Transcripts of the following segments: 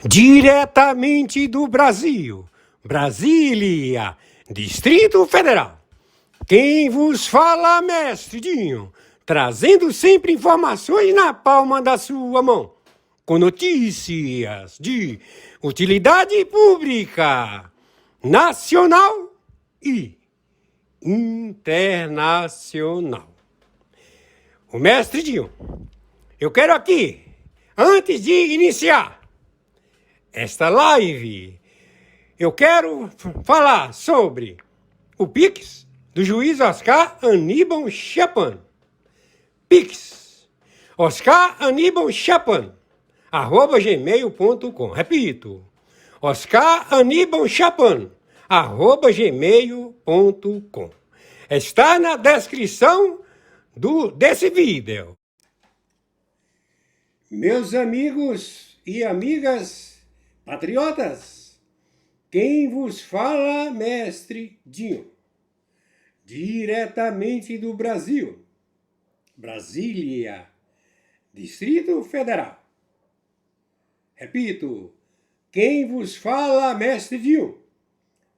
Diretamente do Brasil, Brasília, Distrito Federal. Quem vos fala, mestre Dinho, trazendo sempre informações na palma da sua mão, com notícias de utilidade pública, nacional e internacional. O mestre Dinho, eu quero aqui, antes de iniciar esta live, eu quero falar sobre o Pix do juiz Oscar Aníbal Chapan. Pix, Oscar Aníbal Chapan, @gmail.com. Repito, Oscar Aníbal Chapan, @gmail.com. Está na descrição desse vídeo. Meus amigos e amigas patriotas, quem vos fala, mestre Dinho, diretamente do Brasil, Brasília, Distrito Federal. Repito, quem vos fala, mestre Dinho,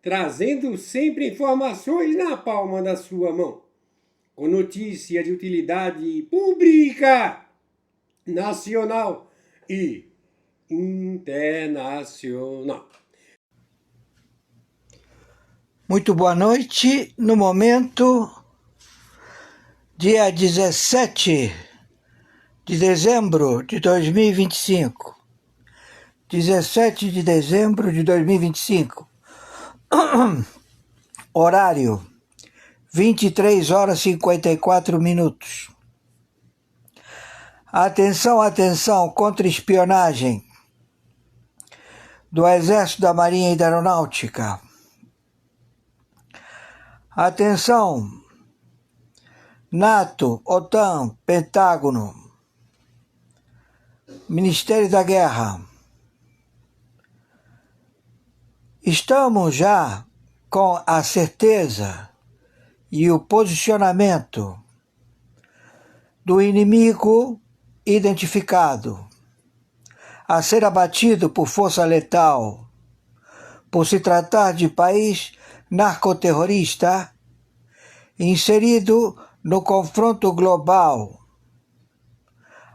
trazendo sempre informações na palma da sua mão, com notícia de utilidade pública, nacional e internacional. Muito boa noite. No momento, dia 17 de dezembro de 2025. 17 de dezembro de 2025. Horário, 23 horas e 54 minutos. Atenção, atenção, contra-espionagem do Exército, da Marinha e da Aeronáutica. Atenção, NATO, OTAN, Pentágono, Ministério da Guerra. Estamos já com a certeza e o posicionamento do inimigo identificado a ser abatido por força letal, por se tratar de país narcoterrorista inserido no confronto global,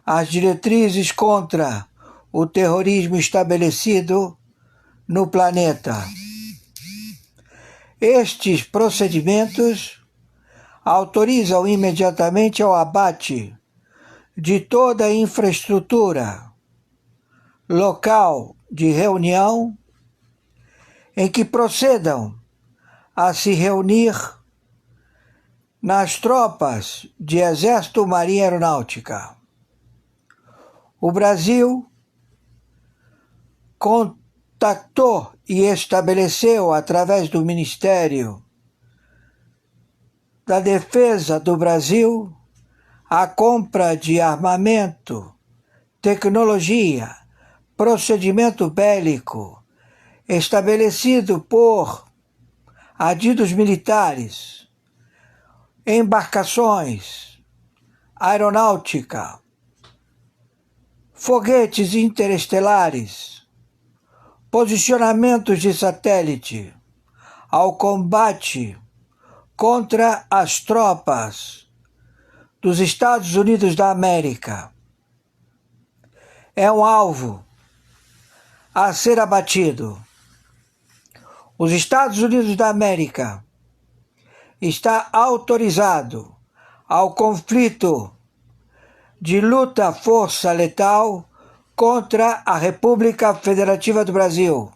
as diretrizes contra o terrorismo estabelecido no planeta. Estes procedimentos autorizam imediatamente ao abate de toda a infraestrutura, local de reunião, em que procedam a se reunir nas tropas de Exército, Marinha e Aeronáutica. O Brasil contactou e estabeleceu, através do Ministério da Defesa do Brasil, a compra de armamento, tecnologia, procedimento bélico, estabelecido por adidos militares, embarcações, aeronáutica, foguetes interestelares, posicionamentos de satélite, ao combate contra as tropas dos Estados Unidos da América. É um alvo a ser abatido. Os Estados Unidos da América está autorizado ao conflito de luta-força letal contra a República Federativa do Brasil.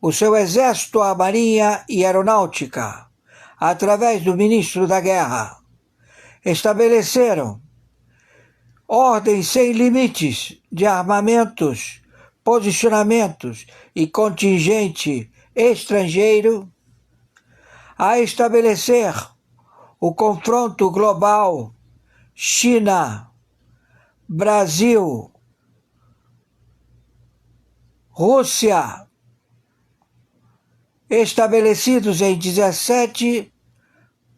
O seu Exército, a Marinha e a Aeronáutica, através do Ministro da Guerra, estabeleceram ordens sem limites de armamentos, posicionamentos e contingente estrangeiro a estabelecer o confronto global China, Brasil, Rússia, estabelecidos em 17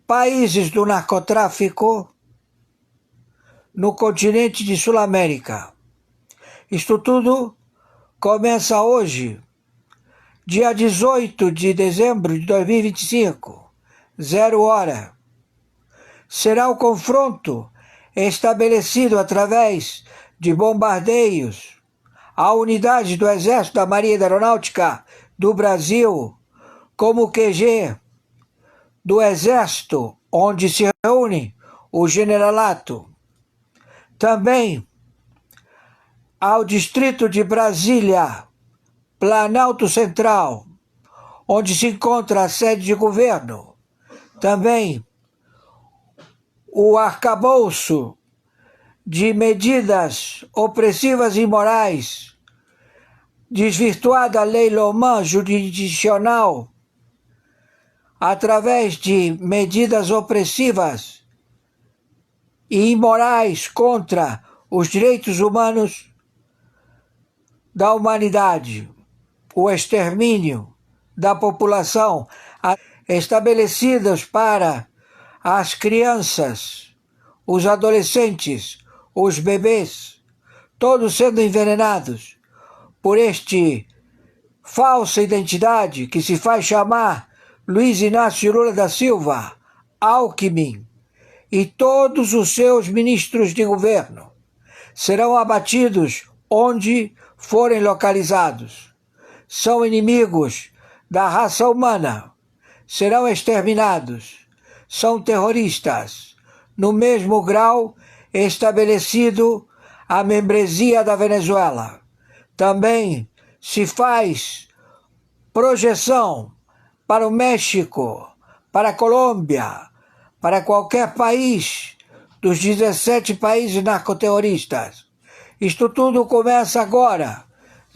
países do narcotráfico no continente de Sul-América. Isto tudo começa hoje, dia 18 de dezembro de 2025, 0 hora. Será o confronto estabelecido através de bombardeios a unidades do Exército da Marinha e da Aeronáutica do Brasil, como o QG do Exército, onde se reúne o generalato. Também ao Distrito de Brasília, Planalto Central, onde se encontra a sede de governo. Também o arcabouço de medidas opressivas e imorais, desvirtuada a lei Loman jurisdicional, através de medidas opressivas e imorais contra os direitos humanos da humanidade, o extermínio da população, estabelecidos para as crianças, os adolescentes, os bebês, todos sendo envenenados por este falsa identidade que se faz chamar Luiz Inácio Lula da Silva, Alckmin, e todos os seus ministros de governo serão abatidos onde forem localizados. São inimigos da raça humana, serão exterminados. São terroristas, no mesmo grau estabelecido a membresia da Venezuela. Também se faz projeção para o México, para a Colômbia, para qualquer país dos 17 países narcoterroristas. Isto tudo começa agora,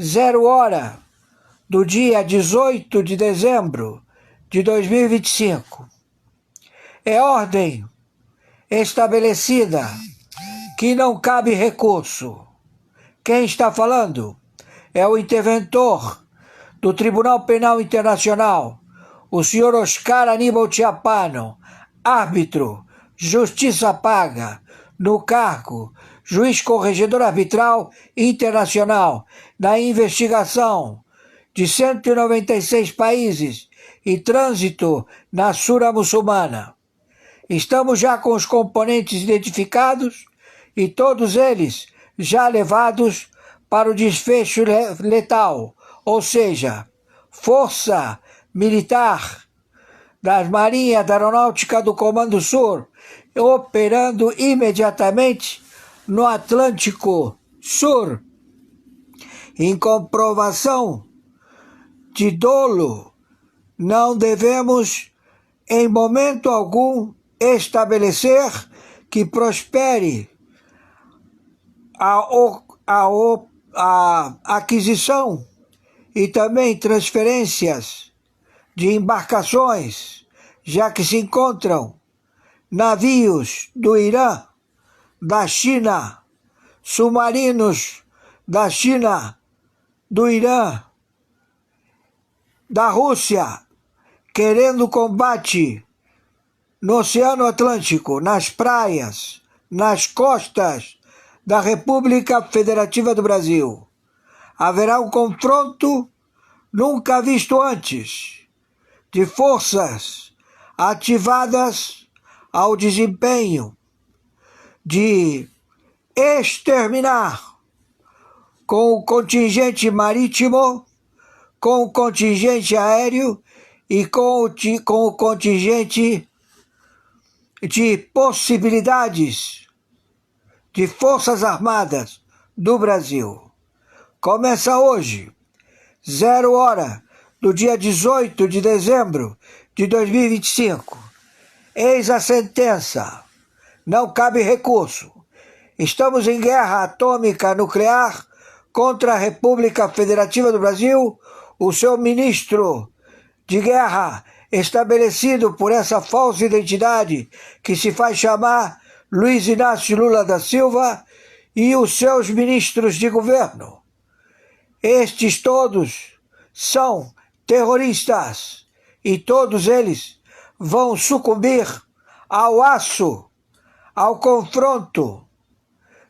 0 hora do dia 18 de dezembro de 2025. É ordem estabelecida que não cabe recurso. Quem está falando é o interventor do Tribunal Penal Internacional, o senhor Oscar Aníbal Chiapano, árbitro, justiça paga, no cargo, juiz corregedor arbitral internacional, na investigação de 196 países e trânsito na Sura muçulmana. Estamos já com os componentes identificados e todos eles já levados para o desfecho letal, ou seja, força militar das Marinhas da Aeronáutica do Comando Sul, operando imediatamente no Atlântico Sul. Em comprovação de dolo, não devemos, em momento algum, estabelecer que prospere a aquisição e também transferências de embarcações, já que se encontram navios do Irã, da China, submarinos da China, do Irã, da Rússia, querendo combate no Oceano Atlântico, nas praias, nas costas da República Federativa do Brasil. Haverá um confronto nunca visto antes de forças ativadas ao desempenho de exterminar com o contingente marítimo, com o contingente aéreo e com o contingente de possibilidades de Forças Armadas do Brasil. Começa hoje, 0 hora do dia 18 de dezembro de 2025. Eis a sentença. Não cabe recurso. Estamos em guerra atômica nuclear contra a República Federativa do Brasil. O seu ministro de guerra, estabelecido por essa falsa identidade que se faz chamar Luiz Inácio Lula da Silva, e os seus ministros de governo. Estes todos são terroristas e todos eles vão sucumbir ao aço, ao confronto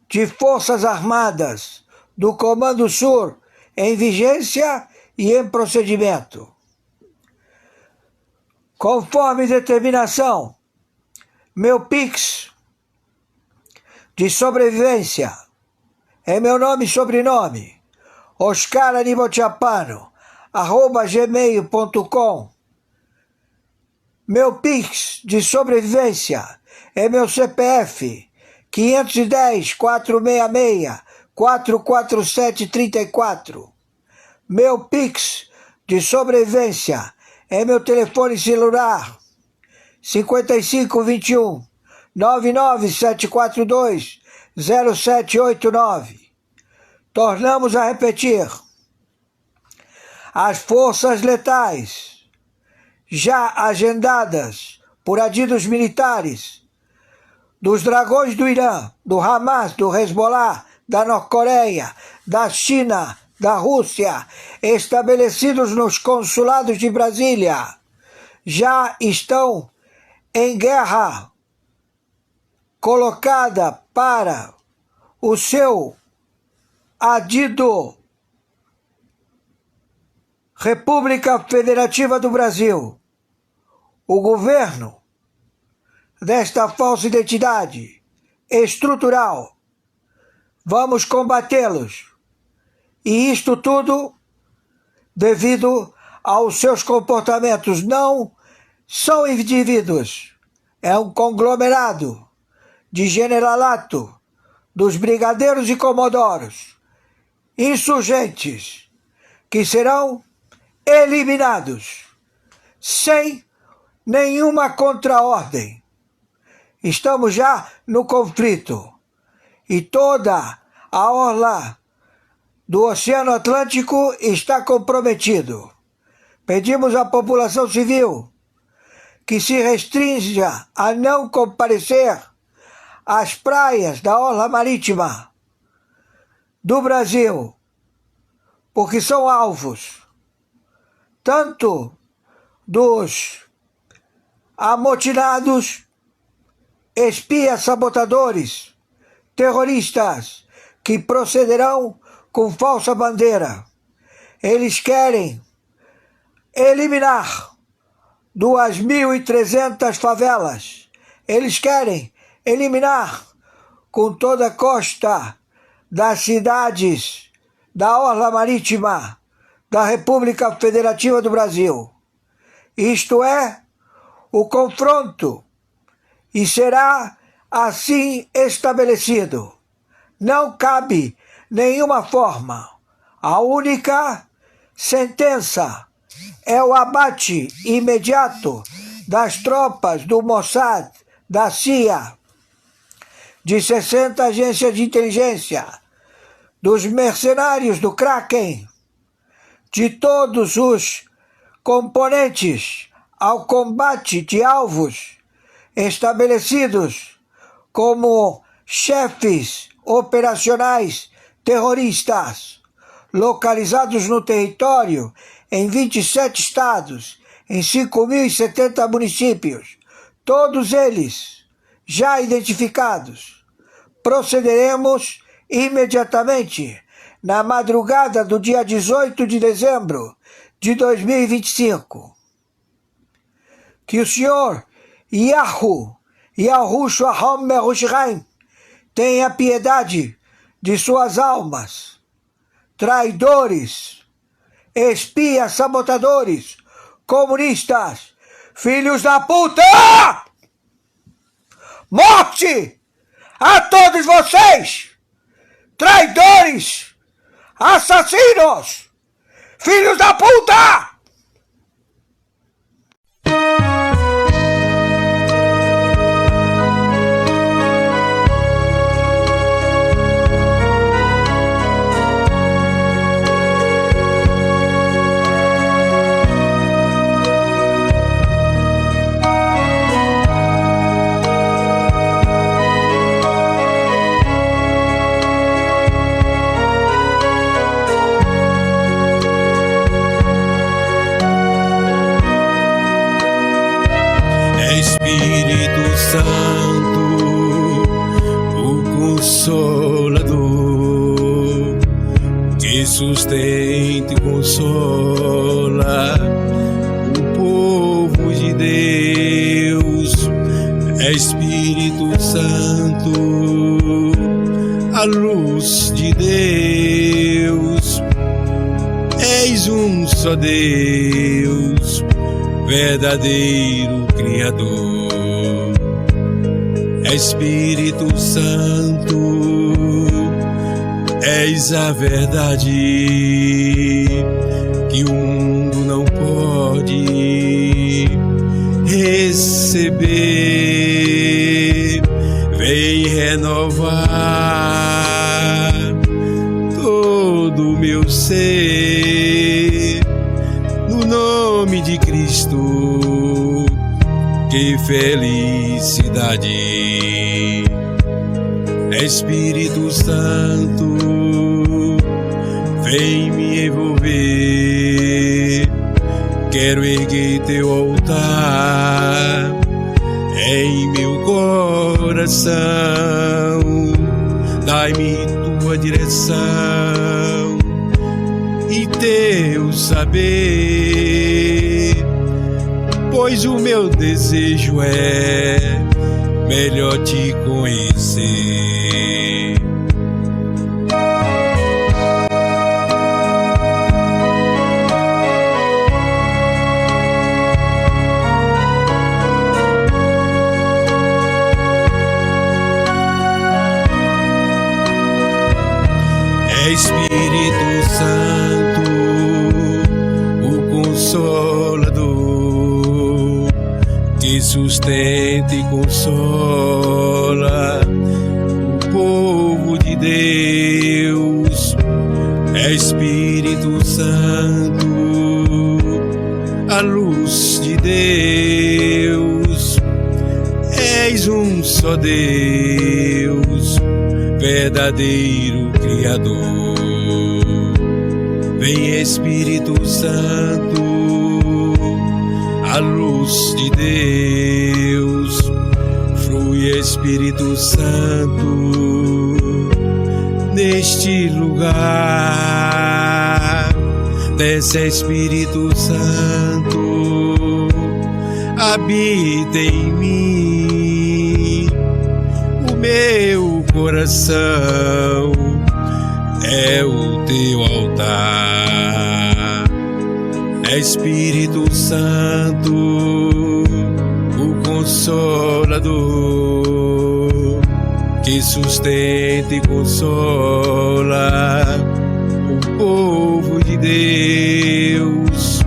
de forças armadas do Comando Sul em vigência e em procedimento. Conforme determinação, meu Pix de sobrevivência é meu nome e sobrenome, oscaranibalchapano@gmail.com. Meu Pix de sobrevivência é meu CPF 510-466-44734. Meu Pix de sobrevivência é meu telefone celular 5521 99742 0789. Tornamos a repetir. As forças letais já agendadas por adidos militares dos dragões do Irã, do Hamas, do Hezbollah, da Norte-Coreia, da China, da Rússia, estabelecidos nos consulados de Brasília, já estão em guerra colocada para o seu adido República Federativa do Brasil. O governo desta falsa identidade estrutural, vamos combatê-los. E isto tudo devido aos seus comportamentos. Não são indivíduos, é um conglomerado de generalato dos brigadeiros e comodoros, insurgentes, que serão eliminados sem nenhuma contraordem. Estamos já no conflito e toda a orla do Oceano Atlântico está comprometido. Pedimos à população civil que se restrinja a não comparecer às praias da orla marítima do Brasil, porque são alvos tanto dos amotinados, espias sabotadores, terroristas que procederão com falsa bandeira. Eles querem eliminar 2.300 favelas. Eles querem eliminar com toda a costa das cidades da orla marítima da República Federativa do Brasil. Isto é o confronto e será assim estabelecido. Não cabe nenhuma forma. A única sentença é o abate imediato das tropas do Mossad, da CIA, de 60 agências de inteligência, dos mercenários do Kraken, de todos os componentes ao combate de alvos estabelecidos como chefes operacionais terroristas, localizados no território em 27 estados, em 5.070 municípios, todos eles já identificados. Procederemos imediatamente na madrugada do dia 18 de dezembro de 2025. Que o Senhor Yahushua HaMashiach tenha piedade de suas almas, traidores, espias, sabotadores, comunistas, filhos da puta! Morte a todos vocês, traidores, assassinos, filhos da puta! Espírito Santo, o Consolador, te sustenta consola o povo de Deus. Espírito Santo, a luz de Deus. És um só Deus, verdadeiro Criador. Espírito Santo, és a verdade que o mundo não pode receber. Vem renovar todo o meu ser, no nome de Cristo. Que felicidade! Espírito Santo, vem me envolver. Quero erguer teu altar em meu coração. Dai-me tua direção e teu saber, pois o meu desejo é melhor te conhecer. Espírito Santo, o Consolador, que sustenta e consola o povo de Deus. Espírito Santo, a luz de Deus. És um só Deus, verdadeiro Criador. Vem Espírito Santo, a luz de Deus. Flui Espírito Santo neste lugar. Desce Espírito Santo, habita em mim. O meu coração é o teu altar. Espírito Santo, o Consolador, que sustenta e consola o povo de Deus.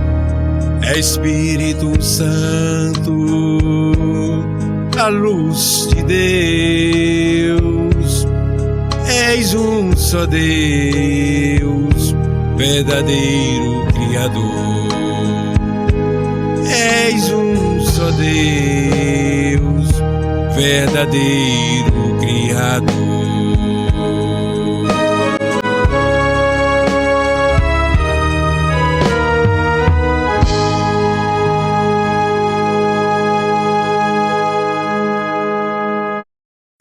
Espírito Santo, a luz de Deus. És um só Deus, verdadeiro Criador. És um só Deus, verdadeiro Criador.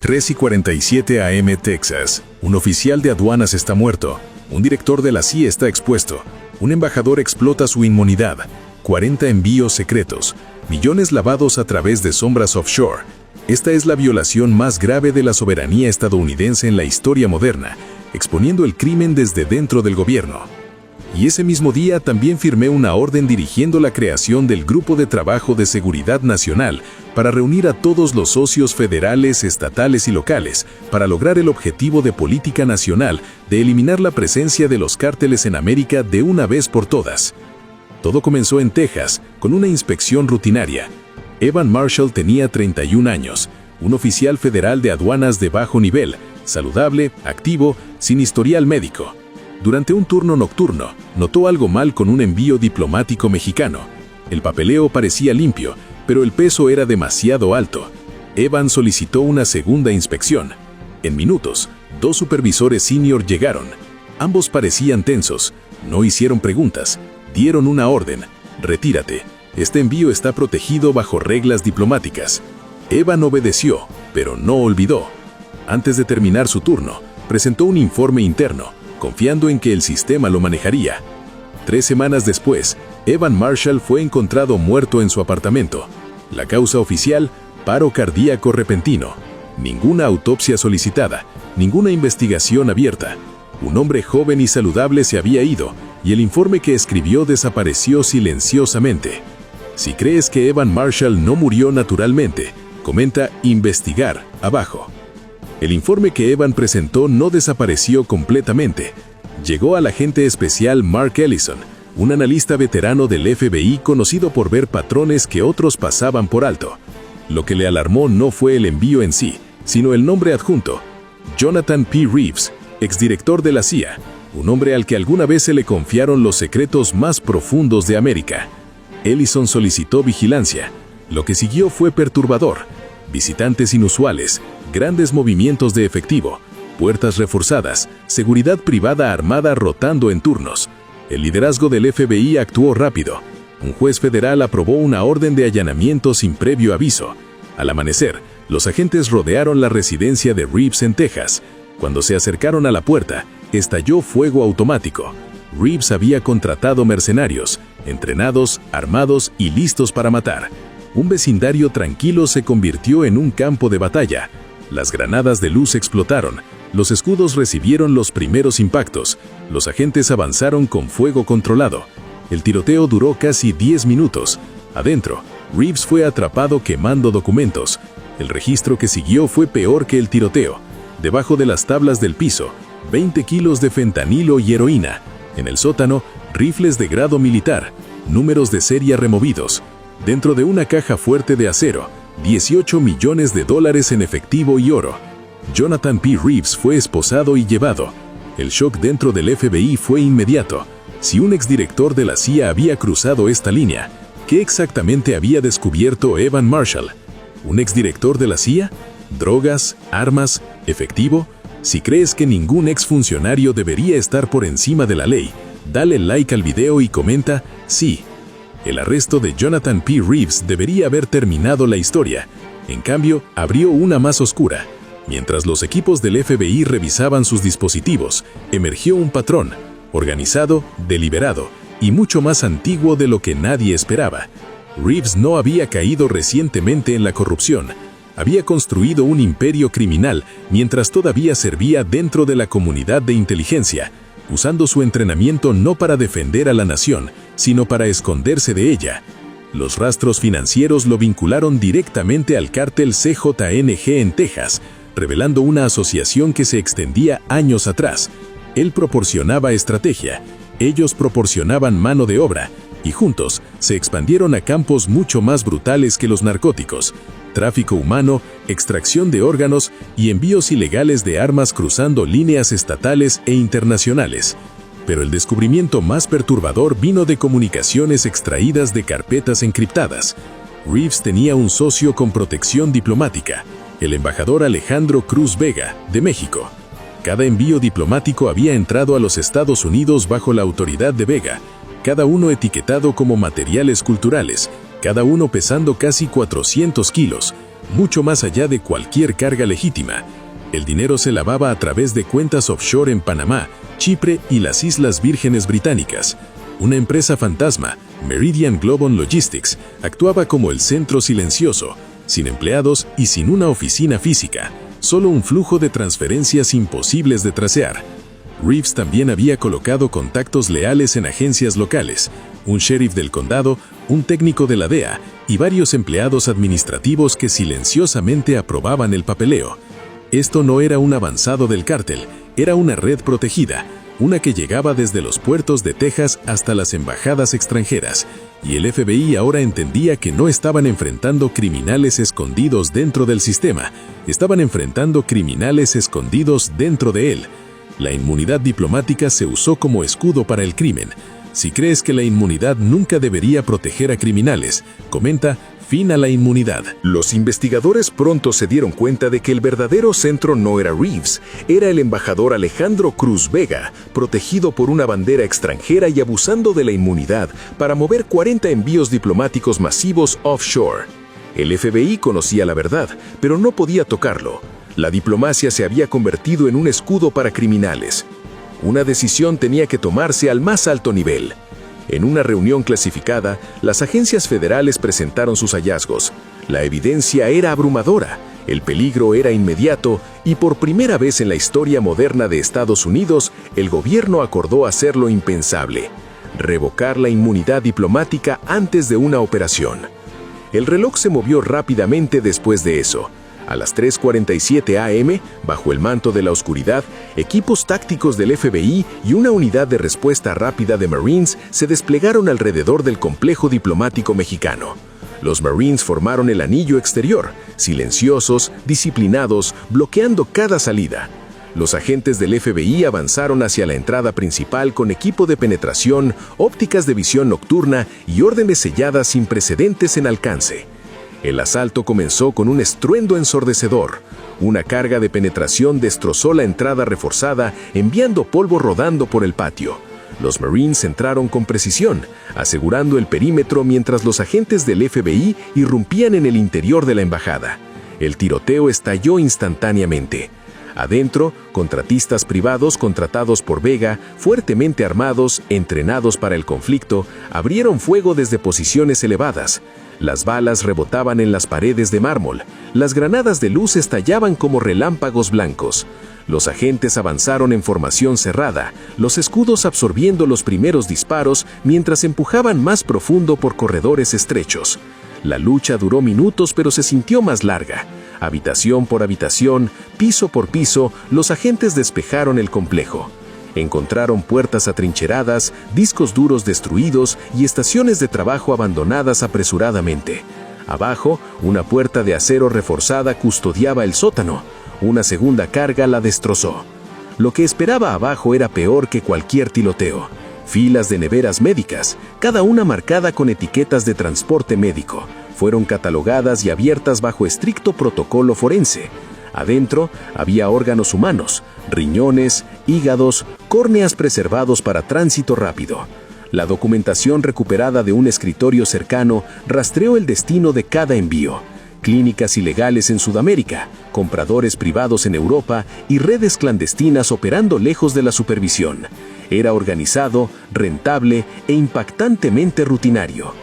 ...13:47 AM Texas. Un oficial de aduanas está muerto. Un director de la CIA está expuesto. Un embajador explota su inmunidad. 40 envíos secretos. Millones lavados a través de sombras offshore. Esta es la violación más grave de la soberanía estadounidense en la historia moderna, exponiendo el crimen desde dentro del gobierno. Y ese mismo día también firmé una orden dirigiendo la creación del Grupo de Trabajo de Seguridad Nacional para reunir a todos los socios federales, estatales y locales para lograr el objetivo de política nacional de eliminar la presencia de los cárteles en América de una vez por todas. Todo comenzó en Texas, con una inspección rutinaria. Evan Marshall tenía 31 años, un oficial federal de aduanas de bajo nivel, saludable, activo, sin historial médico. Durante un turno nocturno, notó algo mal con un envío diplomático mexicano. El papeleo parecía limpio, pero el peso era demasiado alto. Evan solicitó una segunda inspección. En minutos, 2 supervisores senior llegaron. Ambos parecían tensos, no hicieron preguntas, dieron una orden: retírate, este envío está protegido bajo reglas diplomáticas. Evan obedeció, pero no olvidó. Antes de terminar su turno, presentó un informe interno, confiando en que el sistema lo manejaría. 3 semanas después, Evan Marshall fue encontrado muerto en su apartamento. La causa oficial, paro cardíaco repentino. Ninguna autopsia solicitada, ninguna investigación abierta. Un hombre joven y saludable se había ido, y el informe que escribió desapareció silenciosamente. Si crees que Evan Marshall no murió naturalmente, comenta investigar abajo. El informe que Evan presentó no desapareció completamente. Llegó al agente especial Mark Ellison, un analista veterano del FBI conocido por ver patrones que otros pasaban por alto. Lo que le alarmó no fue el envío en sí, sino el nombre adjunto: Jonathan P. Reeves, exdirector de la CIA, un hombre al que alguna vez se le confiaron los secretos más profundos de América. Ellison solicitó vigilancia. Lo que siguió fue perturbador. Visitantes inusuales, grandes movimientos de efectivo, puertas reforzadas, seguridad privada armada rotando en turnos. El liderazgo del FBI actuó rápido. Un juez federal aprobó una orden de allanamiento sin previo aviso. Al amanecer, los agentes rodearon la residencia de Reeves en Texas. Cuando se acercaron a la puerta, estalló fuego automático. Reeves había contratado mercenarios, entrenados, armados y listos para matar. Un vecindario tranquilo se convirtió en un campo de batalla. Las granadas de luz explotaron, los escudos recibieron los primeros impactos, los agentes avanzaron con fuego controlado. El tiroteo duró casi 10 minutos. Adentro, Reeves fue atrapado quemando documentos. El registro que siguió fue peor que el tiroteo. Debajo de las tablas del piso, 20 kilos de fentanilo y heroína. En el sótano, rifles de grado militar, números de serie removidos. Dentro de una caja fuerte de acero, $18 millones en efectivo y oro. Jonathan P. Reeves fue esposado y llevado. El shock dentro del FBI fue inmediato. Si un exdirector de la CIA había cruzado esta línea, ¿qué exactamente había descubierto Evan Marshall? ¿Un exdirector de la CIA? ¿Drogas? ¿Armas? ¿Efectivo? Si crees que ningún exfuncionario debería estar por encima de la ley, dale like al video y comenta sí. El arresto de Jonathan P. Reeves debería haber terminado la historia. En cambio, abrió una más oscura. Mientras los equipos del FBI revisaban sus dispositivos, emergió un patrón, organizado, deliberado y mucho más antiguo de lo que nadie esperaba. Reeves no había caído recientemente en la corrupción. Había construido un imperio criminal mientras todavía servía dentro de la comunidad de inteligencia, usando su entrenamiento no para defender a la nación, sino para esconderse de ella. Los rastros financieros lo vincularon directamente al cártel CJNG en Texas, revelando una asociación que se extendía años atrás. Él proporcionaba estrategia, ellos proporcionaban mano de obra, y juntos se expandieron a campos mucho más brutales que los narcóticos: tráfico humano, extracción de órganos y envíos ilegales de armas cruzando líneas estatales e internacionales. Pero el descubrimiento más perturbador vino de comunicaciones extraídas de carpetas encriptadas. Reeves tenía un socio con protección diplomática, el embajador Alejandro Cruz Vega, de México. Cada envío diplomático había entrado a los Estados Unidos bajo la autoridad de Vega, cada uno etiquetado como materiales culturales, cada uno pesando casi 400 kilos, mucho más allá de cualquier carga legítima. El dinero se lavaba a través de cuentas offshore en Panamá, Chipre y las Islas Vírgenes Británicas. Una empresa fantasma, Meridian Global Logistics, actuaba como el centro silencioso, sin empleados y sin una oficina física, solo un flujo de transferencias imposibles de tracear. Reeves también había colocado contactos leales en agencias locales, un sheriff del condado, un técnico de la DEA y varios empleados administrativos que silenciosamente aprobaban el papeleo. Esto no era un avanzado del cártel, era una red protegida, una que llegaba desde los puertos de Texas hasta las embajadas extranjeras, y el FBI ahora entendía que no estaban enfrentando criminales escondidos dentro del sistema, estaban enfrentando criminales escondidos dentro de él. La inmunidad diplomática se usó como escudo para el crimen. Si crees que la inmunidad nunca debería proteger a criminales, comenta fin a la inmunidad. Los investigadores pronto se dieron cuenta de que el verdadero centro no era Reeves, era el embajador Alejandro Cruz Vega, protegido por una bandera extranjera y abusando de la inmunidad para mover 40 envíos diplomáticos masivos offshore. El FBI conocía la verdad, pero no podía tocarlo. La diplomacia se había convertido en un escudo para criminales. Una decisión tenía que tomarse al más alto nivel. En una reunión clasificada, las agencias federales presentaron sus hallazgos. La evidencia era abrumadora, el peligro era inmediato y por primera vez en la historia moderna de Estados Unidos, el gobierno acordó hacer lo impensable: revocar la inmunidad diplomática antes de una operación. El reloj se movió rápidamente después de eso. A las 3:47 a.m., bajo el manto de la oscuridad, equipos tácticos del FBI y una unidad de respuesta rápida de Marines se desplegaron alrededor del complejo diplomático mexicano. Los Marines formaron el anillo exterior, silenciosos, disciplinados, bloqueando cada salida. Los agentes del FBI avanzaron hacia la entrada principal con equipo de penetración, ópticas de visión nocturna y órdenes selladas sin precedentes en alcance. El asalto comenzó con un estruendo ensordecedor. Una carga de penetración destrozó la entrada reforzada, enviando polvo rodando por el patio. Los Marines entraron con precisión, asegurando el perímetro mientras los agentes del FBI irrumpían en el interior de la embajada. El tiroteo estalló instantáneamente. Adentro, contratistas privados contratados por Vega, fuertemente armados, entrenados para el conflicto, abrieron fuego desde posiciones elevadas. Las balas rebotaban en las paredes de mármol. Las granadas de luz estallaban como relámpagos blancos. Los agentes avanzaron en formación cerrada, los escudos absorbiendo los primeros disparos mientras empujaban más profundo por corredores estrechos. La lucha duró minutos, pero se sintió más larga. Habitación por habitación, piso por piso, los agentes despejaron el complejo. Encontraron puertas atrincheradas, discos duros destruidos y estaciones de trabajo abandonadas apresuradamente. Abajo, una puerta de acero reforzada custodiaba el sótano. Una segunda carga la destrozó. Lo que esperaba abajo era peor que cualquier tiroteo. Filas de neveras médicas, cada una marcada con etiquetas de transporte médico, fueron catalogadas y abiertas bajo estricto protocolo forense. Adentro había órganos humanos, riñones, hígados, córneas preservados para tránsito rápido. La documentación recuperada de un escritorio cercano rastreó el destino de cada envío. Clínicas ilegales en Sudamérica, compradores privados en Europa y redes clandestinas operando lejos de la supervisión. Era organizado, rentable e impactantemente rutinario.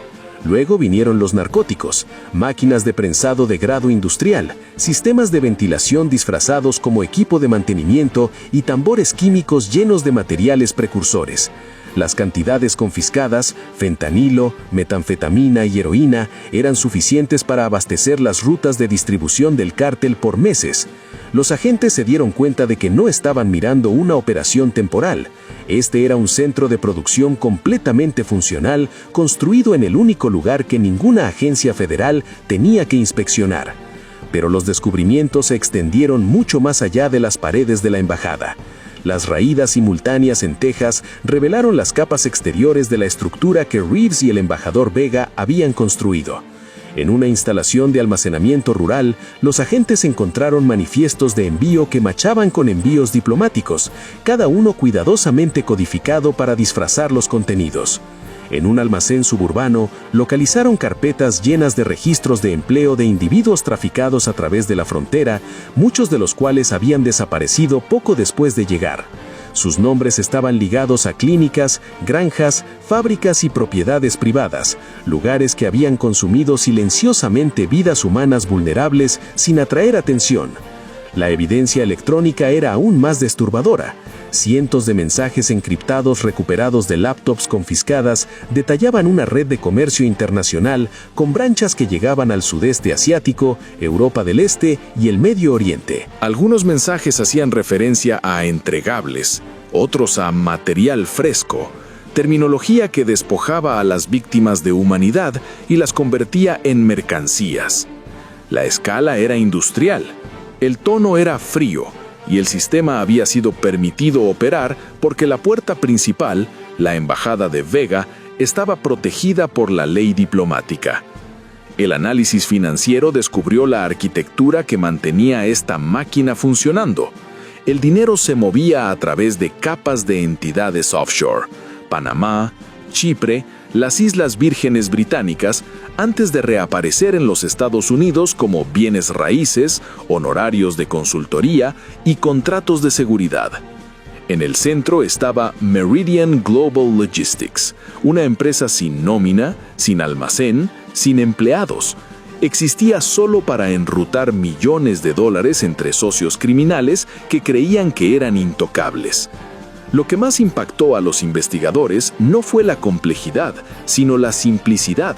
Luego vinieron los narcóticos, máquinas de prensado de grado industrial, sistemas de ventilación disfrazados como equipo de mantenimiento y tambores químicos llenos de materiales precursores. Las cantidades confiscadas, fentanilo, metanfetamina y heroína, eran suficientes para abastecer las rutas de distribución del cártel por meses. Los agentes se dieron cuenta de que no estaban mirando una operación temporal. Este era un centro de producción completamente funcional, construido en el único lugar que ninguna agencia federal tenía que inspeccionar. Pero los descubrimientos se extendieron mucho más allá de las paredes de la embajada. Las raídas simultáneas en Texas revelaron las capas exteriores de la estructura que Reeves y el embajador Vega habían construido. En una instalación de almacenamiento rural, los agentes encontraron manifiestos de envío que machaban con envíos diplomáticos, cada uno cuidadosamente codificado para disfrazar los contenidos. En un almacén suburbano, localizaron carpetas llenas de registros de empleo de individuos traficados a través de la frontera, muchos de los cuales habían desaparecido poco después de llegar. Sus nombres estaban ligados a clínicas, granjas, fábricas y propiedades privadas, lugares que habían consumido silenciosamente vidas humanas vulnerables sin atraer atención. La evidencia electrónica era aún más disturbadora. Cientos de mensajes encriptados recuperados de laptops confiscadas detallaban una red de comercio internacional con branchas que llegaban al sudeste asiático, Europa del Este y el Medio Oriente. Algunos mensajes hacían referencia a entregables, otros a material fresco, terminología que despojaba a las víctimas de humanidad y las convertía en mercancías. La escala era industrial, el tono era frío, y el sistema había sido permitido operar porque la puerta principal, la embajada de Vega, estaba protegida por la ley diplomática. El análisis financiero descubrió la arquitectura que mantenía esta máquina funcionando. El dinero se movía a través de capas de entidades offshore, Panamá, Chipre, las Islas Vírgenes Británicas, antes de reaparecer en los Estados Unidos como bienes raíces, honorarios de consultoría y contratos de seguridad. En el centro estaba Meridian Global Logistics, una empresa sin nómina, sin almacén, sin empleados. Existía solo para enrutar millones de dólares entre socios criminales que creían que eran intocables. Lo que más impactó a los investigadores no fue la complejidad, sino la simplicidad.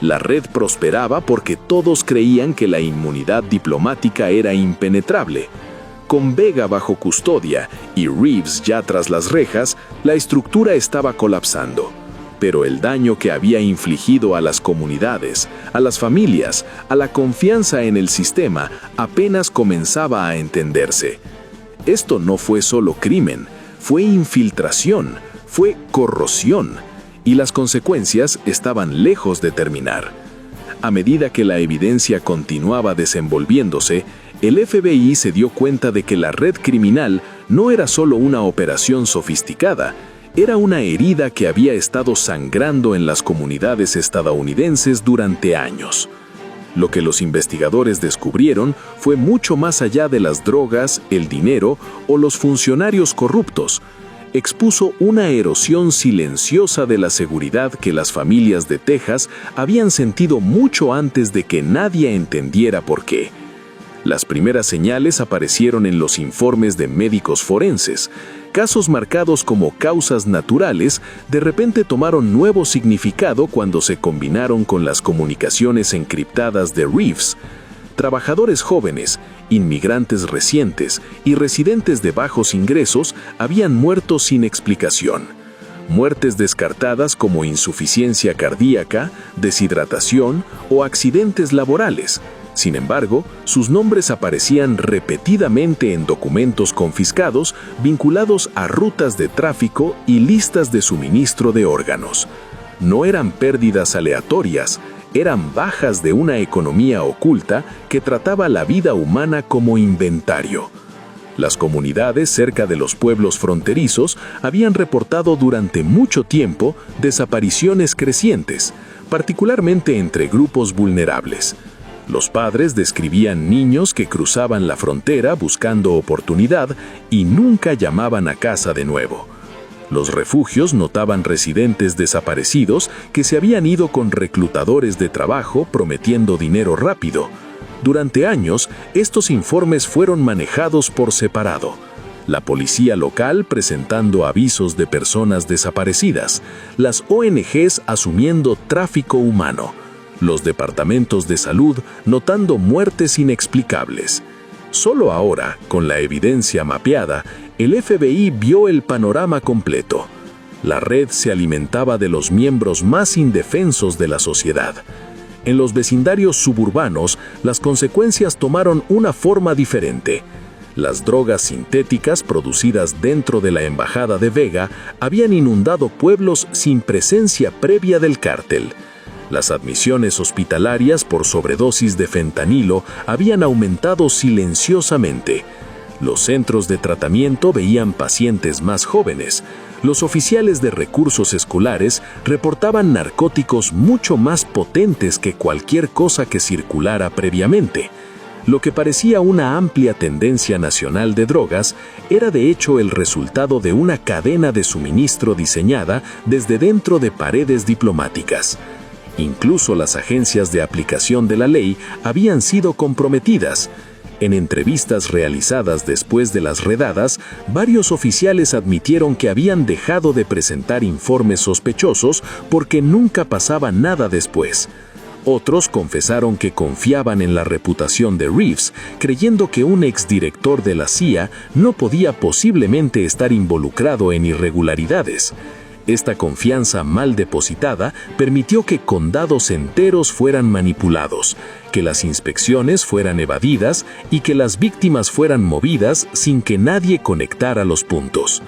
La red prosperaba porque todos creían que la inmunidad diplomática era impenetrable. Con Vega bajo custodia y Reeves ya tras las rejas, la estructura estaba colapsando. Pero el daño que había infligido a las comunidades, a las familias, a la confianza en el sistema, apenas comenzaba a entenderse. Esto no fue solo crimen, fue infiltración, fue corrosión, y las consecuencias estaban lejos de terminar. A medida que la evidencia continuaba desenvolviéndose, el FBI se dio cuenta de que la red criminal no era solo una operación sofisticada, era una herida que había estado sangrando en las comunidades estadounidenses durante años. Lo que los investigadores descubrieron fue mucho más allá de las drogas, el dinero o los funcionarios corruptos. Expuso una erosión silenciosa de la seguridad que las familias de Texas habían sentido mucho antes de que nadie entendiera por qué. Las primeras señales aparecieron en los informes de médicos forenses. Casos marcados como causas naturales de repente tomaron nuevo significado cuando se combinaron con las comunicaciones encriptadas de Reeves. Trabajadores jóvenes, inmigrantes recientes y residentes de bajos ingresos habían muerto sin explicación. Muertes descartadas como insuficiencia cardíaca, deshidratación o accidentes laborales. Sin embargo, sus nombres aparecían repetidamente en documentos confiscados vinculados a rutas de tráfico y listas de suministro de órganos. No eran pérdidas aleatorias, eran bajas de una economía oculta que trataba la vida humana como inventario. Las comunidades cerca de los pueblos fronterizos habían reportado durante mucho tiempo desapariciones crecientes, particularmente entre grupos vulnerables. Los padres describían niños que cruzaban la frontera buscando oportunidad y nunca llamaban a casa de nuevo. Los refugios notaban residentes desaparecidos que se habían ido con reclutadores de trabajo prometiendo dinero rápido. Durante años, estos informes fueron manejados por separado. La policía local presentando avisos de personas desaparecidas, las ONGs asumiendo tráfico humano, los departamentos de salud notando muertes inexplicables. Solo ahora, con la evidencia mapeada, el FBI vio el panorama completo. La red se alimentaba de los miembros más indefensos de la sociedad. En los vecindarios suburbanos, las consecuencias tomaron una forma diferente. Las drogas sintéticas producidas dentro de la embajada de Vega habían inundado pueblos sin presencia previa del cártel. Las admisiones hospitalarias por sobredosis de fentanilo habían aumentado silenciosamente. Los centros de tratamiento veían pacientes más jóvenes. Los oficiales de recursos escolares reportaban narcóticos mucho más potentes que cualquier cosa que circulara previamente. Lo que parecía una amplia tendencia nacional de drogas era de hecho el resultado de una cadena de suministro diseñada desde dentro de paredes diplomáticas. Incluso las agencias de aplicación de la ley habían sido comprometidas. En entrevistas realizadas después de las redadas, varios oficiales admitieron que habían dejado de presentar informes sospechosos porque nunca pasaba nada después. Otros confesaron que confiaban en la reputación de Reeves, creyendo que un exdirector de la CIA no podía posiblemente estar involucrado en irregularidades. Esta confianza mal depositada permitió que condados enteros fueran manipulados, que las inspecciones fueran evadidas y que las víctimas fueran movidas sin que nadie conectara los puntos.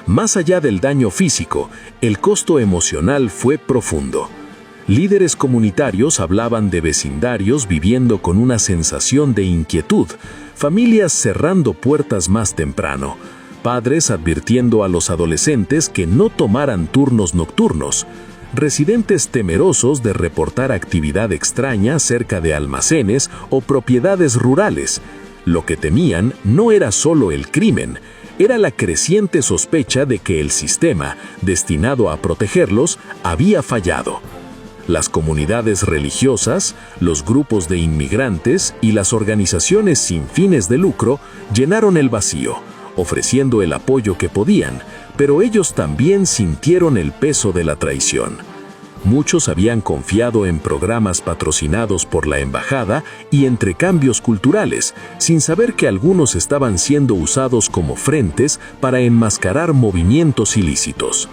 Más allá del daño físico, el costo emocional fue profundo. Líderes comunitarios hablaban de vecindarios viviendo con una sensación de inquietud, familias cerrando puertas más temprano, padres advirtiendo a los adolescentes que no tomaran turnos nocturnos, residentes temerosos de reportar actividad extraña cerca de almacenes o propiedades rurales. Lo que temían no era solo el crimen, era la creciente sospecha de que el sistema, destinado a protegerlos, había fallado. Las comunidades religiosas, los grupos de inmigrantes y las organizaciones sin fines de lucro llenaron el vacío, ofreciendo el apoyo que podían, pero ellos también sintieron el peso de la traición. Muchos habían confiado en programas patrocinados por la embajada y entrecambios culturales, sin saber que algunos estaban siendo usados como frentes para enmascarar movimientos ilícitos.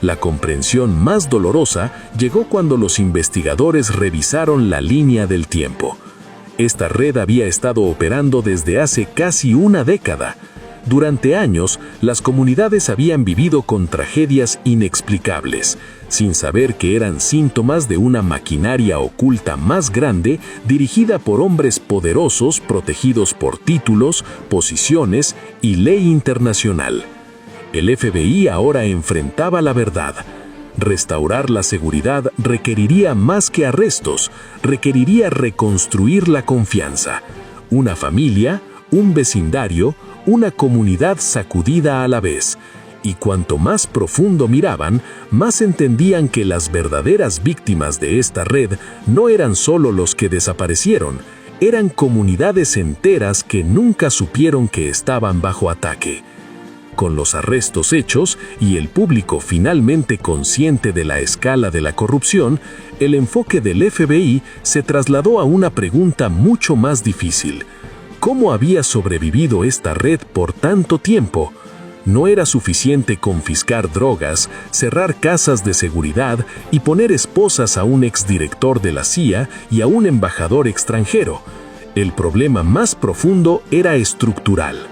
La comprensión más dolorosa llegó cuando los investigadores revisaron la línea del tiempo. Esta red había estado operando desde hace casi una década. Durante años, las comunidades habían vivido con tragedias inexplicables, sin saber que eran síntomas de una maquinaria oculta más grande dirigida por hombres poderosos protegidos por títulos, posiciones y ley internacional. El FBI ahora enfrentaba la verdad. Restaurar la seguridad requeriría más que arrestos, requeriría reconstruir la confianza. Una familia, un vecindario, una comunidad sacudida a la vez. Y cuanto más profundo miraban, más entendían que las verdaderas víctimas de esta red no eran solo los que desaparecieron, eran comunidades enteras que nunca supieron que estaban bajo ataque. Con los arrestos hechos y el público finalmente consciente de la escala de la corrupción, el enfoque del FBI se trasladó a una pregunta mucho más difícil. ¿Cómo había sobrevivido esta red por tanto tiempo? No era suficiente confiscar drogas, cerrar casas de seguridad y poner esposas a un exdirector de la CIA y a un embajador extranjero. El problema más profundo era estructural.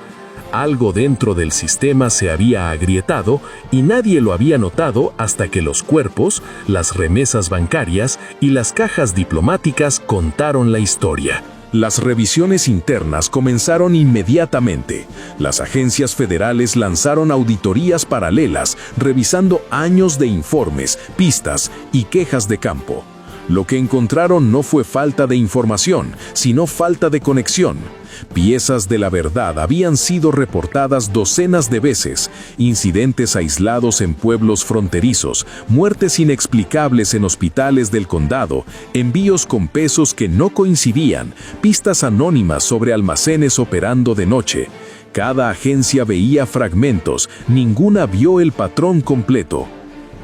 Algo dentro del sistema se había agrietado y nadie lo había notado hasta que los cuerpos, las remesas bancarias y las cajas diplomáticas contaron la historia. Las revisiones internas comenzaron inmediatamente. Las agencias federales lanzaron auditorías paralelas, revisando años de informes, pistas y quejas de campo. Lo que encontraron no fue falta de información, sino falta de conexión. Piezas de la verdad habían sido reportadas docenas de veces, incidentes aislados en pueblos fronterizos, muertes inexplicables en hospitales del condado, envíos con pesos que no coincidían, pistas anónimas sobre almacenes operando de noche. Cada agencia veía fragmentos, ninguna vio el patrón completo.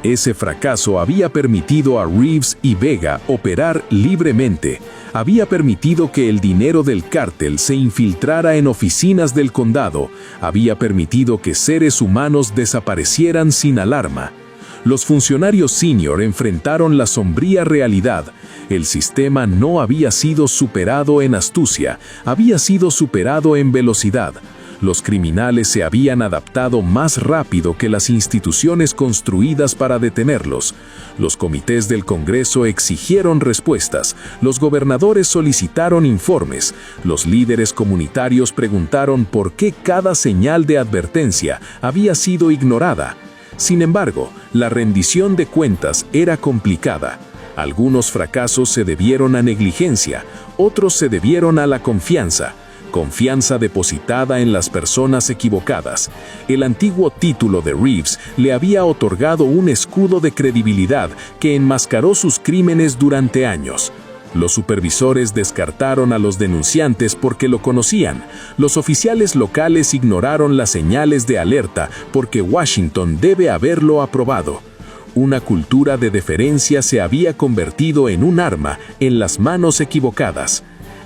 Ese fracaso había permitido a Reeves y Vega operar libremente. Había permitido que el dinero del cártel se infiltrara en oficinas del condado. Había permitido que seres humanos desaparecieran sin alarma. Los funcionarios senior enfrentaron la sombría realidad. El sistema no había sido superado en astucia, había sido superado en velocidad. Los criminales se habían adaptado más rápido que las instituciones construidas para detenerlos. Los comités del Congreso exigieron respuestas, los gobernadores solicitaron informes, los líderes comunitarios preguntaron por qué cada señal de advertencia había sido ignorada. Sin embargo, la rendición de cuentas era complicada. Algunos fracasos se debieron a negligencia, otros se debieron a la confianza depositada en las personas equivocadas. El antiguo título de Reeves le había otorgado un escudo de credibilidad que enmascaró sus crímenes durante años. Los supervisores descartaron a los denunciantes porque lo conocían. Los oficiales locales ignoraron las señales de alerta porque Washington debe haberlo aprobado. Una cultura de deferencia se había convertido en un arma en las manos equivocadas.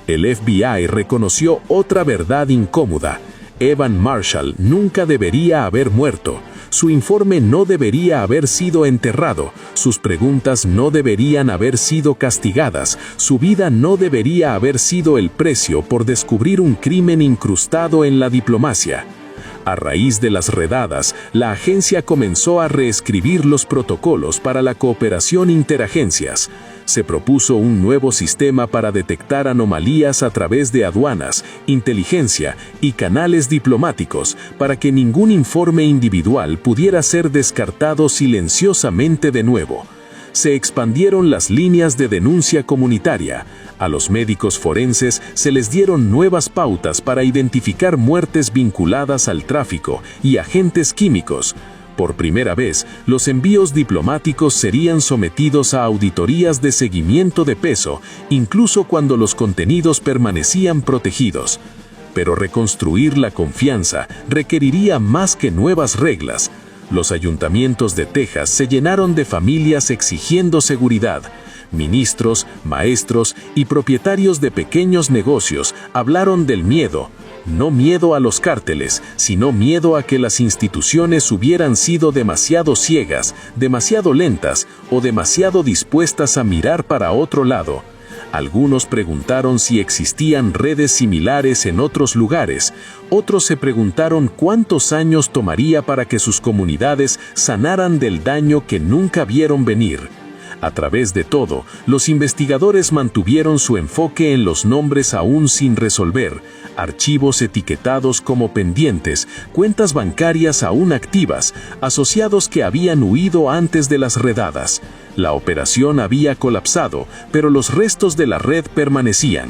El FBI reconoció otra verdad incómoda. Evan Marshall nunca debería haber muerto. Su informe no debería haber sido enterrado. Sus preguntas no deberían haber sido castigadas. Su vida no debería haber sido el precio por descubrir un crimen incrustado en la diplomacia. A raíz de las redadas, la agencia comenzó a reescribir los protocolos para la cooperación interagencias. Se propuso un nuevo sistema para detectar anomalías a través de aduanas, inteligencia y canales diplomáticos para que ningún informe individual pudiera ser descartado silenciosamente de nuevo. se expandieron las líneas de denuncia comunitaria. A los médicos forenses se les dieron nuevas pautas para identificar muertes vinculadas al tráfico y agentes químicos. Por primera vez, los envíos diplomáticos serían sometidos a auditorías de seguimiento de peso, incluso cuando los contenidos permanecían protegidos. Pero reconstruir la confianza requeriría más que nuevas reglas. Los ayuntamientos de Texas se llenaron de familias exigiendo seguridad. Ministros, maestros y propietarios de pequeños negocios hablaron del miedo. No miedo a los cárteles, sino miedo a que las instituciones hubieran sido demasiado ciegas, demasiado lentas o demasiado dispuestas a mirar para otro lado. Algunos preguntaron si existían redes similares en otros lugares. Otros se preguntaron cuántos años tomaría para que sus comunidades sanaran del daño que nunca vieron venir. A través de todo, los investigadores mantuvieron su enfoque en los nombres aún sin resolver, archivos etiquetados como pendientes, cuentas bancarias aún activas, asociados que habían huido antes de las redadas. La operación había colapsado, pero los restos de la red permanecían.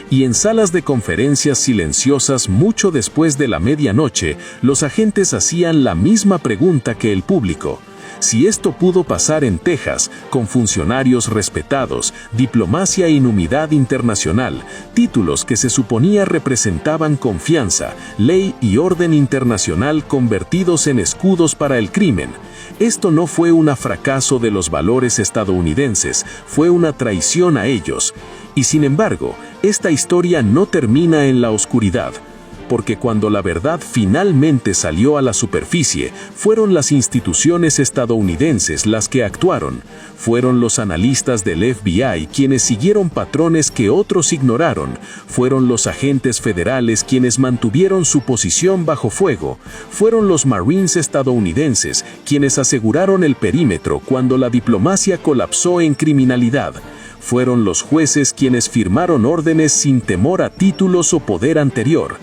Y en salas de conferencias silenciosas mucho después de la medianoche, los agentes hacían la misma pregunta que el público. Si esto pudo pasar en Texas, con funcionarios respetados, diplomacia e inmunidad internacional, títulos que se suponía representaban confianza, ley y orden internacional convertidos en escudos para el crimen, esto no fue un fracaso de los valores estadounidenses, fue una traición a ellos. Y sin embargo, esta historia no termina en la oscuridad. Porque cuando la verdad finalmente salió a la superficie, fueron las instituciones estadounidenses las que actuaron. Fueron los analistas del FBI quienes siguieron patrones que otros ignoraron. Fueron los agentes federales quienes mantuvieron su posición bajo fuego. Fueron los Marines estadounidenses quienes aseguraron el perímetro cuando la diplomacia colapsó en criminalidad. Fueron los jueces quienes firmaron órdenes sin temor a títulos o poder anterior.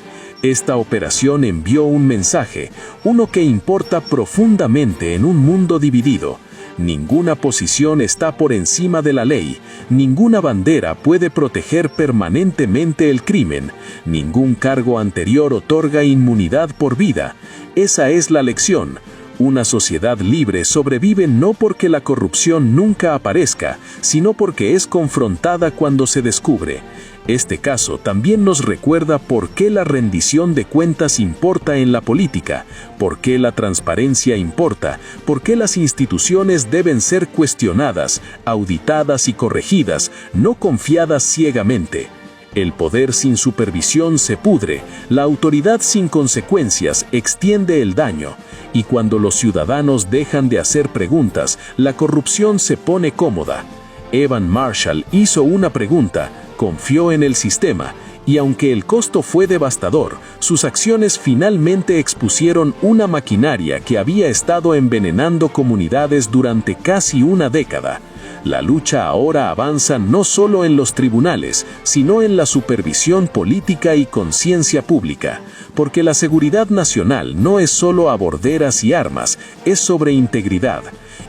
Esta operación envió un mensaje, uno que importa profundamente en un mundo dividido. Ninguna posición está por encima de la ley, ninguna bandera puede proteger permanentemente el crimen, ningún cargo anterior otorga inmunidad por vida. Esa es la lección. Una sociedad libre sobrevive no porque la corrupción nunca aparezca, sino porque es confrontada cuando se descubre. Este caso también nos recuerda por qué la rendición de cuentas importa en la política, por qué la transparencia importa, por qué las instituciones deben ser cuestionadas, auditadas y corregidas, no confiadas ciegamente. El poder sin supervisión se pudre, la autoridad sin consecuencias extiende el daño, y cuando los ciudadanos dejan de hacer preguntas, la corrupción se pone cómoda. Evan Marshall hizo una pregunta, confió en el sistema, y aunque el costo fue devastador, sus acciones finalmente expusieron una maquinaria que había estado envenenando comunidades durante casi una década. La lucha ahora avanza no solo en los tribunales, sino en la supervisión política y conciencia pública, porque la seguridad nacional no es solo a borderas y armas, es sobre integridad.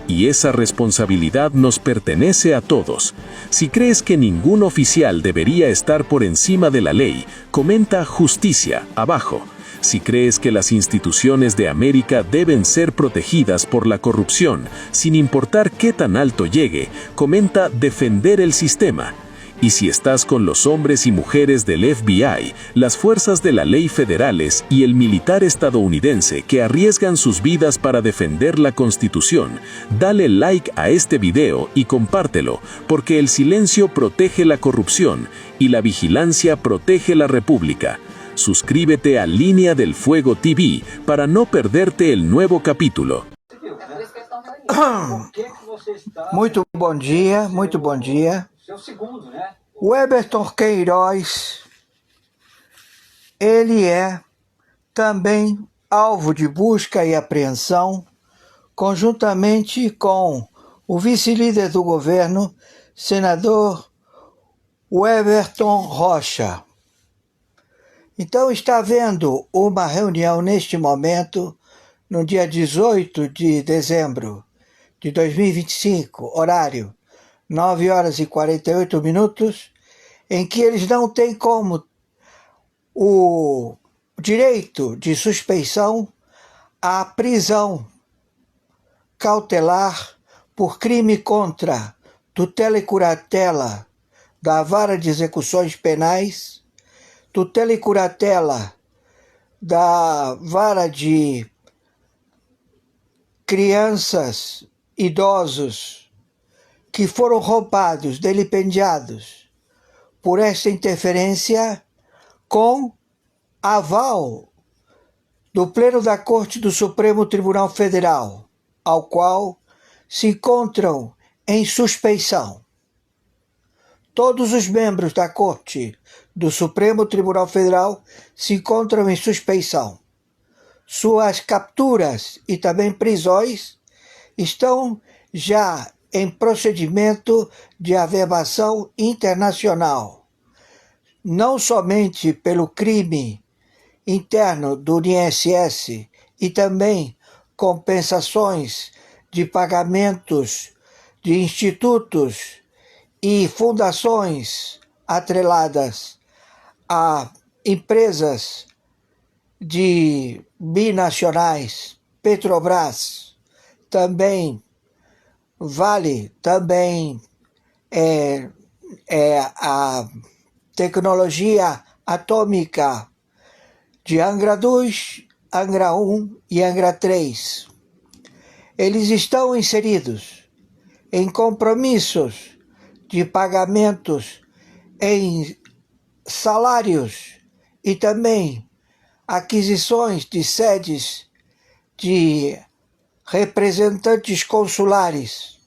Y esa responsabilidad nos pertenece a todos. Si crees que ningún oficial debería estar por encima de la ley, comenta justicia abajo. Si crees que las instituciones de América deben ser protegidas por la corrupción, sin importar qué tan alto llegue, comenta defender el sistema. Y si estás con los hombres y mujeres del FBI, las fuerzas de la ley federales y el militar estadounidense que arriesgan sus vidas para defender la Constitución, dale like a este video y compártelo, porque el silencio protege la corrupción y la vigilancia protege la República. Suscríbete a Línea del Fuego TV para no perderte el nuevo capítulo. Muito bom dia, muito bom dia. O Eberton Queiroz, ele é também alvo de busca e apreensão, conjuntamente com o vice-líder do governo, senador Everton Rocha. Então está havendo uma reunião neste momento, no dia 18 de dezembro de 2025, horário 9 horas e 48 minutos, em que eles não têm como o direito de suspeição à prisão cautelar por crime contra tutela e curatela da Vara de Execuções Penais, tutela e curatela da Vara de Crianças, Idosos, que foram roubados, delipendiados por esta interferência com aval do Pleno da Corte do Supremo Tribunal Federal, ao qual se encontram em suspeição. Todos os membros da Corte do Supremo Tribunal Federal se encontram em suspeição. Suas capturas e também prisões estão já em procedimento de averbação internacional, não somente pelo crime interno do INSS e também compensações de pagamentos de institutos e fundações atreladas a empresas de binacionais, Petrobras, também Vale, também a tecnologia atômica de Angra 2, Angra 1 e Angra 3. Eles estão inseridos em compromissos de pagamentos em salários e também aquisições de sedes de representantes consulares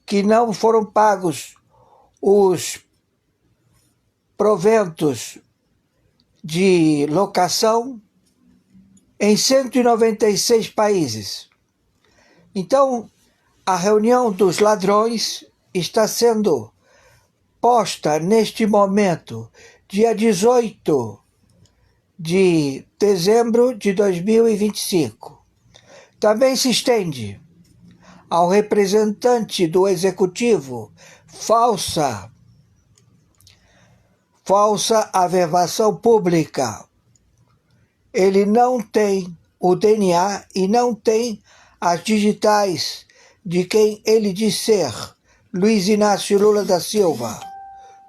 que não foram pagos os proventos de locação em 196 países. Então, a reunião dos ladrões está sendo posta neste momento, dia 18 de dezembro de 2025. Também se estende ao representante do executivo falsa averbação pública. Ele não tem o DNA e não tem as digitais de quem ele diz ser, Luiz Inácio Lula da Silva.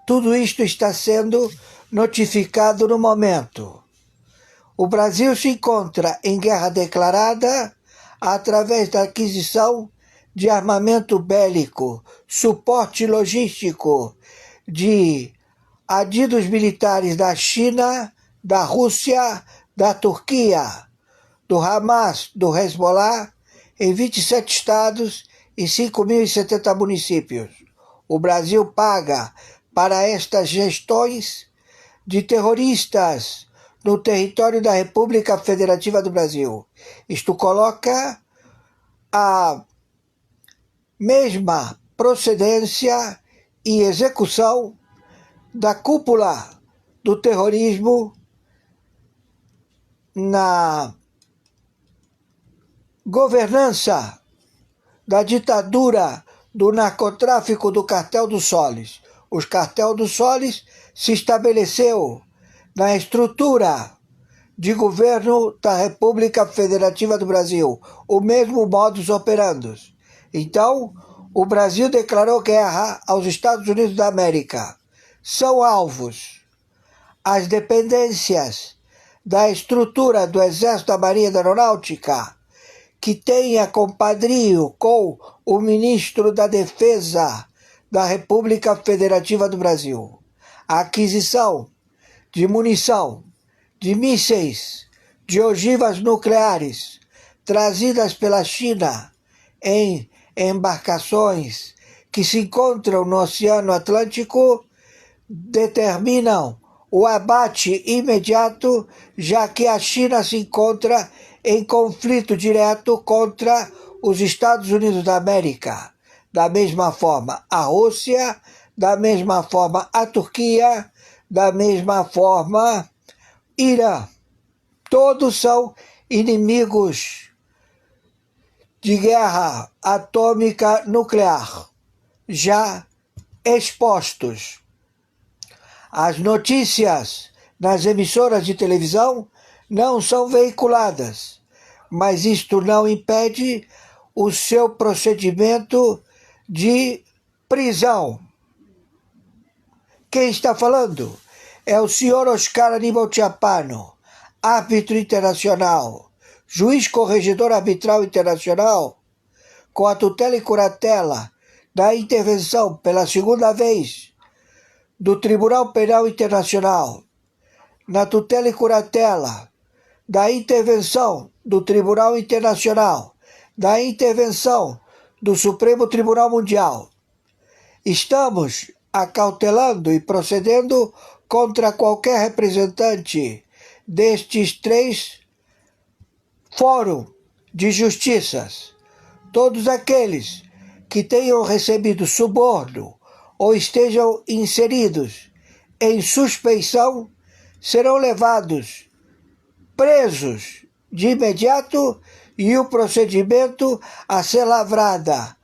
Tudo isto está sendo notificado no momento. O Brasil se encontra em guerra declarada através da aquisição de armamento bélico, suporte logístico de adidos militares da China, da Rússia, da Turquia, do Hamas, do Hezbollah, em 27 estados e 5.070 municípios. O Brasil paga para estas gestões de terroristas no território da República Federativa do Brasil. Isto coloca a mesma procedência e execução da cúpula do terrorismo na governança da ditadura do narcotráfico do Cartel do Solis. O Cartel do Solis se estabeleceu na estrutura de governo da República Federativa do Brasil, o mesmo modus operandi. Então, o Brasil declarou guerra aos Estados Unidos da América. São alvos as dependências da estrutura do Exército, da Marinha e da Aeronáutica, que tenha compadrio com o ministro da Defesa da República Federativa do Brasil. A aquisição de munição, de mísseis, de ogivas nucleares trazidas pela China em embarcações que se encontram no Oceano Atlântico determinam o abate imediato, já que a China se encontra em conflito direto contra os Estados Unidos da América. Da mesma forma a Rússia, da mesma forma a Turquia, da mesma forma Irã. Todos são inimigos de guerra atômica nuclear, já expostos. As notícias nas emissoras de televisão não são veiculadas, mas isto não impede o seu procedimento de prisão. Quem está falando é o senhor Oscar Aníbal Chiappano, árbitro internacional, juiz corregedor arbitral internacional, com a tutela e curatela da intervenção pela segunda vez do Tribunal Penal Internacional, na tutela e curatela da intervenção do Tribunal Internacional, da intervenção do Supremo Tribunal Mundial. Estamos acautelando e procedendo contra qualquer representante destes 3 fóruns de justiças. Todos aqueles que tenham recebido suborno ou estejam inseridos em suspeição serão levados presos de imediato e o procedimento a ser lavrada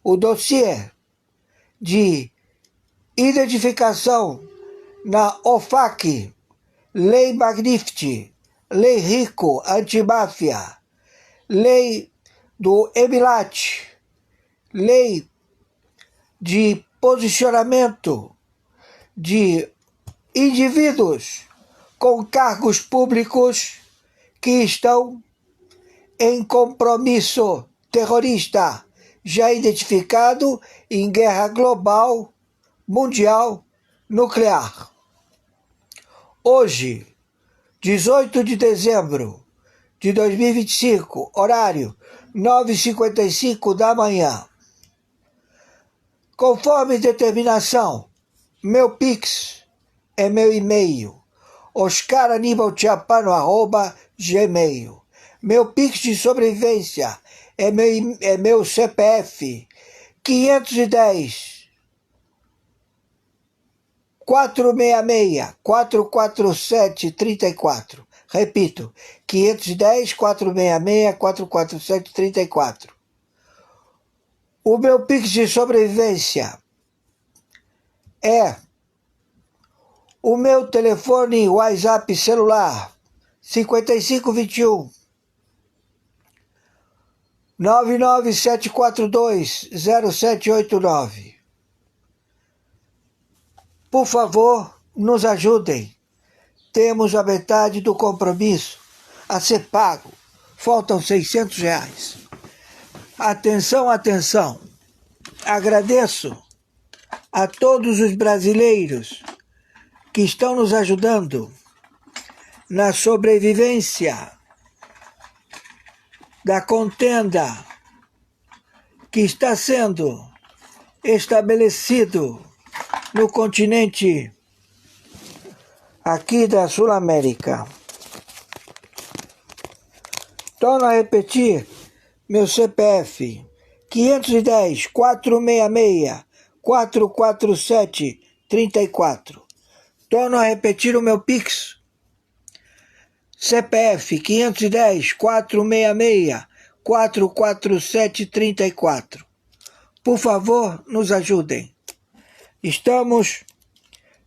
o dossiê de identificação na OFAC, Lei Magnifici, Lei Rico Antimáfia, Lei do Emilat, Lei de posicionamento de indivíduos com cargos públicos que estão em compromisso terrorista já identificado em guerra global, mundial, nuclear. Hoje, 18 de dezembro de 2025, horário 9h55 da manhã. Conforme determinação, meu Pix é meu e-mail, oscaranibalchiappano@gmail. Meu Pix de sobrevivência é meu CPF, 510 466 447 34. Repito, 510 466 447 34. O meu Pix de sobrevivência é o meu telefone WhatsApp celular 5521 997420789. Por favor, nos ajudem. Temos a metade do compromisso a ser pago. Faltam R$600. Atenção, atenção. Agradeço a todos os brasileiros que estão nos ajudando na sobrevivência da contenda que está sendo estabelecido no continente aqui da Sul-América. Torno a repetir meu CPF 510 466 447 34. Torno a repetir o meu Pix. CPF 510 466 447 34. Por favor, nos ajudem. Estamos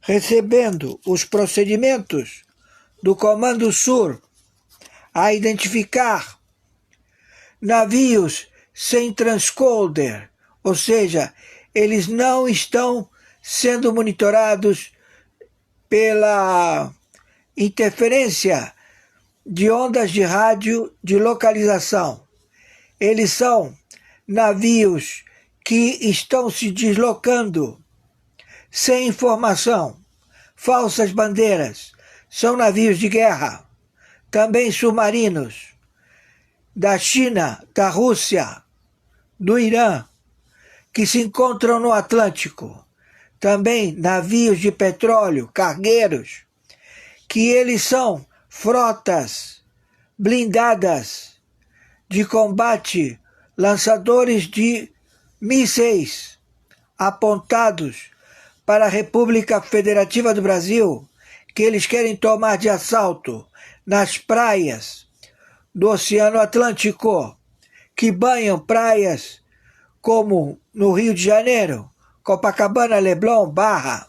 recebendo os procedimentos do Comando Sur a identificar navios sem transponder, ou seja, eles não estão sendo monitorados pela interferência de ondas de rádio de localização. Eles são navios que estão se deslocando sem informação, falsas bandeiras, são navios de guerra, também submarinos, da China, da Rússia, do Irã, que se encontram no Atlântico, também navios de petróleo, cargueiros, que eles são frotas blindadas de combate, lançadores de mísseis apontados para a República Federativa do Brasil, que eles querem tomar de assalto nas praias do Oceano Atlântico, que banham praias como no Rio de Janeiro, Copacabana, Leblon, Barra.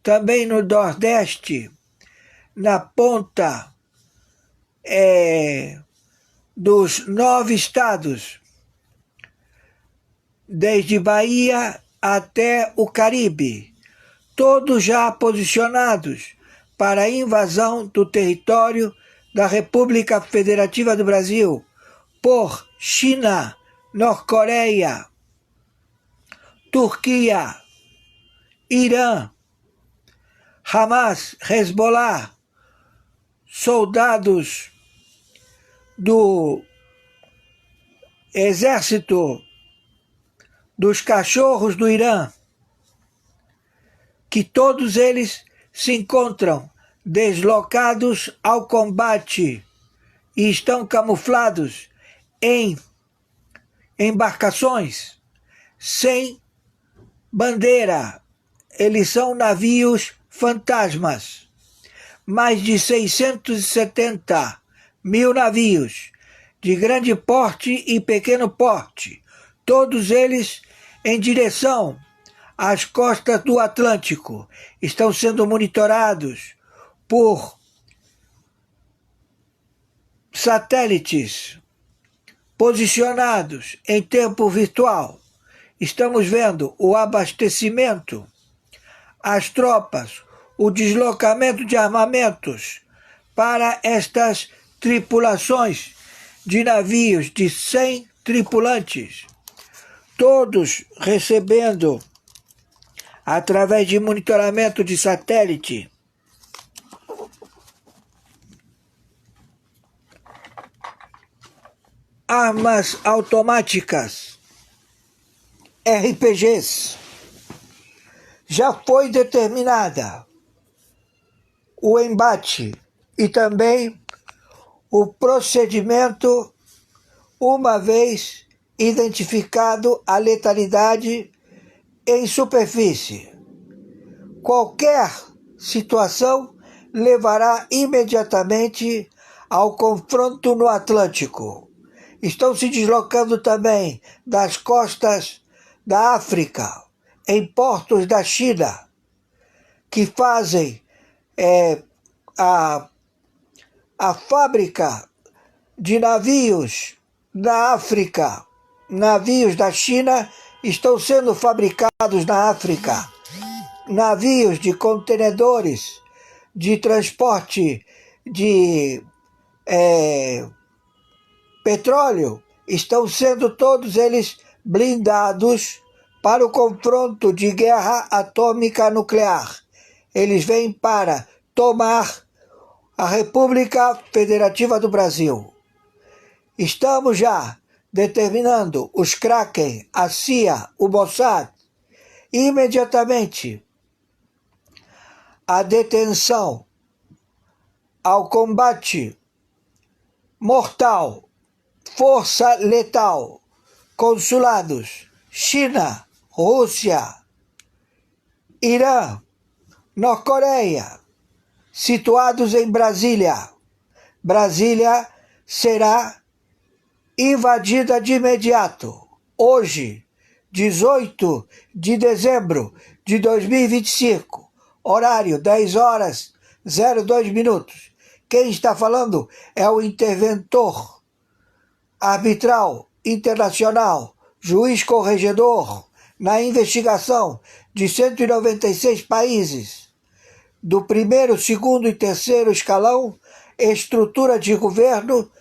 Também no Nordeste, na ponta dos 9 estados, desde Bahia até o Caribe, todos já posicionados para a invasão do território da República Federativa do Brasil por China, Norte-Coreia, Turquia, Irã, Hamas, Hezbollah, soldados do exército dos cachorros do Irã, que todos eles se encontram deslocados ao combate e estão camuflados em embarcações sem bandeira. Eles são navios fantasmas. Mais de 670 mil navios de grande porte e pequeno porte, todos eles em direção às costas do Atlântico, estão sendo monitorados por satélites posicionados em tempo virtual. Estamos vendo o abastecimento, as tropas, o deslocamento de armamentos para estas tripulações de navios de 100 tripulantes, todos recebendo, através de monitoramento de satélite, armas automáticas, RPGs. Já foi determinada o embate e também o procedimento, uma vez identificado a letalidade em superfície. Qualquer situação levará imediatamente ao confronto no Atlântico. Estão se deslocando também das costas da África, em portos da China, que fazem a fábrica de navios na África. Navios da China estão sendo fabricados na África. Navios de contenedores de transporte de petróleo estão sendo todos eles blindados para o confronto de guerra atômica nuclear. Eles vêm para tomar a República Federativa do Brasil. Estamos já determinando os Kraken, a CIA, o Mossad, imediatamente a detenção, ao combate mortal, força letal, consulados, China, Rússia, Irã, Norte-Coreia, situados em Brasília. Brasília será invadida de imediato. Hoje, 18 de dezembro de 2025, horário 10h02. Quem está falando é o interventor arbitral internacional, juiz corregedor, na investigação de 196 países, do primeiro, segundo e terceiro escalão, estrutura de governo,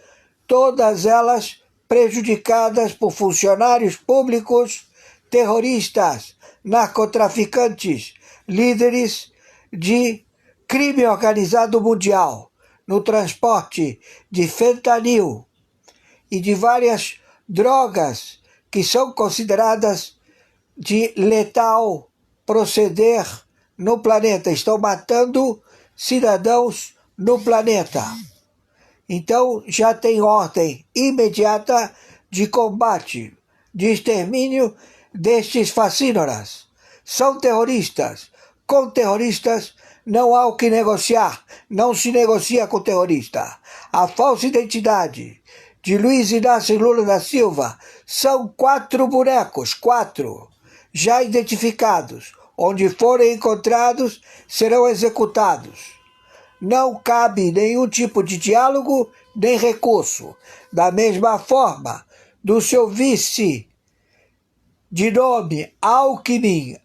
todas elas prejudicadas por funcionários públicos, terroristas, narcotraficantes, líderes de crime organizado mundial, no transporte de fentanil e de várias drogas que são consideradas de letal proceder no planeta. Estão matando cidadãos no planeta. Então já tem ordem imediata de combate, de extermínio destes fascínoras. São terroristas. Com terroristas não há o que negociar. Não se negocia com terrorista. A falsa identidade de Luiz Inácio Lula da Silva são 4 bonecos, 4, já identificados. Onde forem encontrados, serão executados. Não cabe nenhum tipo de diálogo nem recurso. Da mesma forma, do seu vice de nome Alckmin,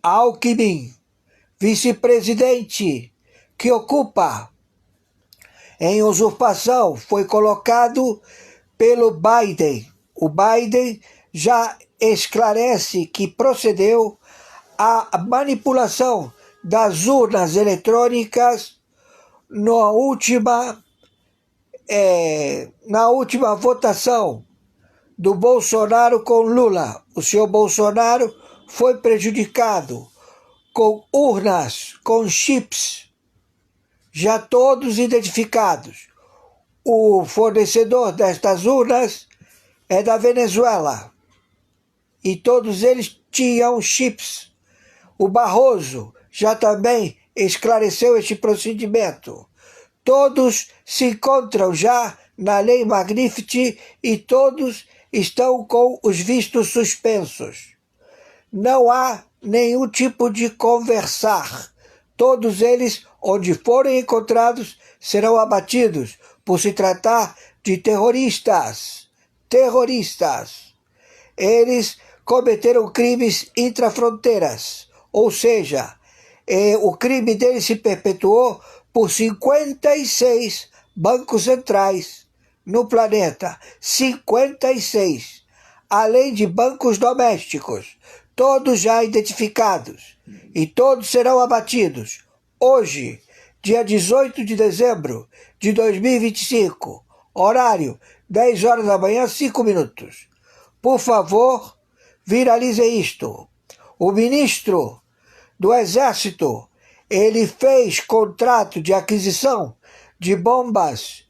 vice-presidente que ocupa em usurpação, foi colocado pelo Biden. O Biden já esclarece que procedeu à manipulação das urnas eletrônicas na última votação do Bolsonaro com Lula. O senhor Bolsonaro foi prejudicado com urnas, com chips, já todos identificados. O fornecedor destas urnas é da Venezuela e todos eles tinham chips. O Barroso já também esclareceu este procedimento. Todos se encontram já na Lei Magnificat e todos estão com os vistos suspensos. Não há nenhum tipo de conversar. Todos eles, onde forem encontrados, serão abatidos por se tratar de terroristas. Terroristas. Eles cometeram crimes intrafronteiras, ou seja, o crime deles se perpetuou por 56 bancos centrais no planeta. 56. Além de bancos domésticos, todos já identificados, e todos serão abatidos. Hoje, dia 18 de dezembro de 2025, horário 10 horas da manhã, 5 minutos. Por favor, viralize isto. O ministro do Exército, ele fez contrato de aquisição de bombas,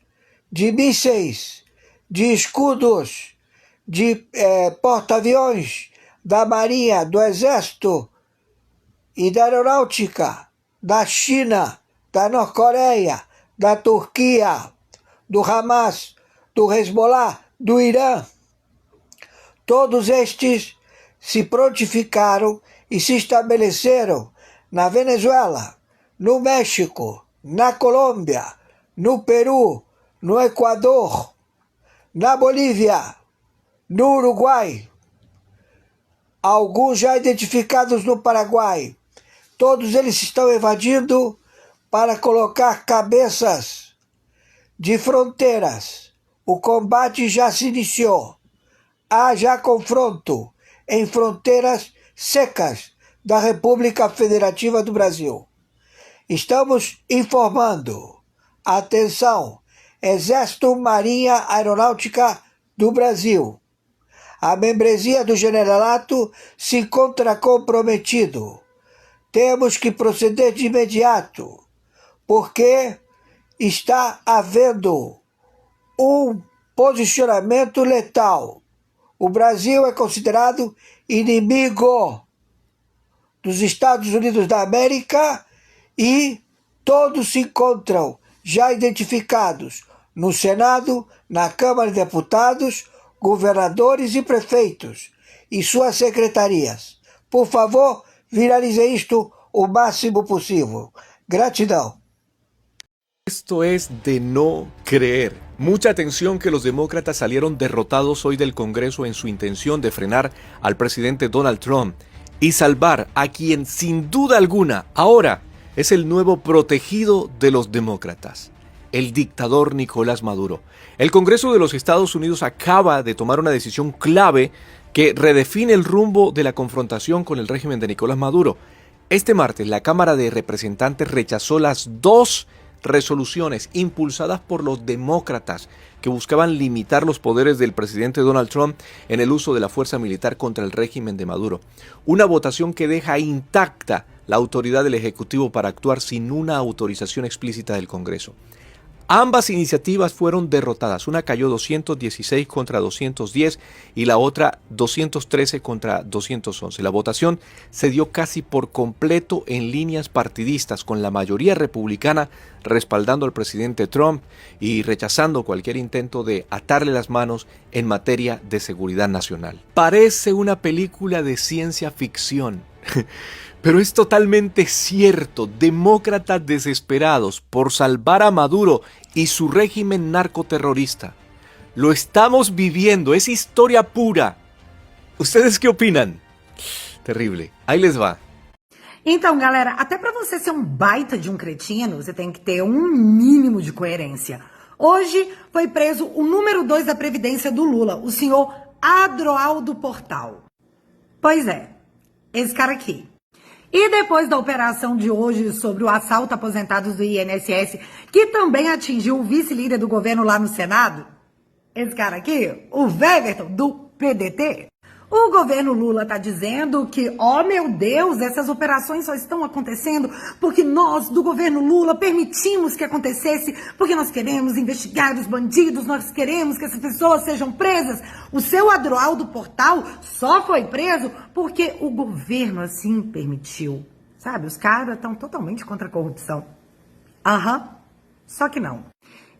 de mísseis, de escudos, de porta-aviões da Marinha, do Exército e da Aeronáutica, da China, da Norte-Coreia, da Turquia, do Hamas, do Hezbollah, do Irã. Todos estes se prontificaram e se estabeleceram na Venezuela, no México, na Colômbia, no Peru, no Equador, na Bolívia, no Uruguai, alguns já identificados no Paraguai. Todos eles estão evadindo para colocar cabeças de fronteiras. O combate já se iniciou. Há já confronto em fronteiras secas da República Federativa do Brasil. Estamos informando. Atenção, Exército, Marinha, Aeronáutica do Brasil. A membresia do generalato se encontra comprometido. Temos que proceder de imediato, porque está havendo um posicionamento letal. O Brasil é considerado inimigo dos Estados Unidos da América e todos se encontram já identificados no Senado, na Câmara de Deputados, governadores e prefeitos e suas secretarias. Por favor, viralize isto o máximo possível. Gratidão. Esto es de no creer. Mucha atención que los demócratas salieron derrotados hoy del Congreso en su intención de frenar al presidente Donald Trump y salvar a quien sin duda alguna ahora es el nuevo protegido de los demócratas, el dictador Nicolás Maduro. El Congreso de los Estados Unidos acaba de tomar una decisión clave que redefine el rumbo de la confrontación con el régimen de Nicolás Maduro. Este martes la Cámara de Representantes rechazó las 2 resoluciones impulsadas por los demócratas que buscaban limitar los poderes del presidente Donald Trump en el uso de la fuerza militar contra el régimen de Maduro. Una votación que deja intacta la autoridad del Ejecutivo para actuar sin una autorización explícita del Congreso. Ambas iniciativas fueron derrotadas. Una cayó 216 contra 210 y la otra 213 contra 211. La votación se dio casi por completo en líneas partidistas, con la mayoría republicana respaldando al presidente Trump y rechazando cualquier intento de atarle las manos en materia de seguridad nacional. Parece una película de ciencia ficción. Pero es totalmente cierto. Demócratas desesperados por salvar a Maduro y su régimen narcoterrorista. Lo estamos viviendo, es historia pura. ¿Ustedes qué opinan? Terrible. Ahí les va. Então, galera, até para você ser um baita de um cretino, você tem que ter um mínimo de coerência. Hoje foi preso o número 2 da Previdência do Lula, o senhor Adroaldo Portal. Pois é, esse cara aqui. E depois da operação de hoje sobre o assalto a aposentados do INSS, que também atingiu o vice-líder do governo lá no Senado, esse cara aqui, o Weverton, do PDT, o governo Lula tá dizendo que, oh meu Deus, essas operações só estão acontecendo porque nós, do governo Lula, permitimos que acontecesse, porque nós queremos investigar os bandidos, nós queremos que essas pessoas sejam presas. O seu Adroaldo Portal só foi preso porque o governo assim permitiu. Sabe, os caras estão totalmente contra a corrupção. Só que não.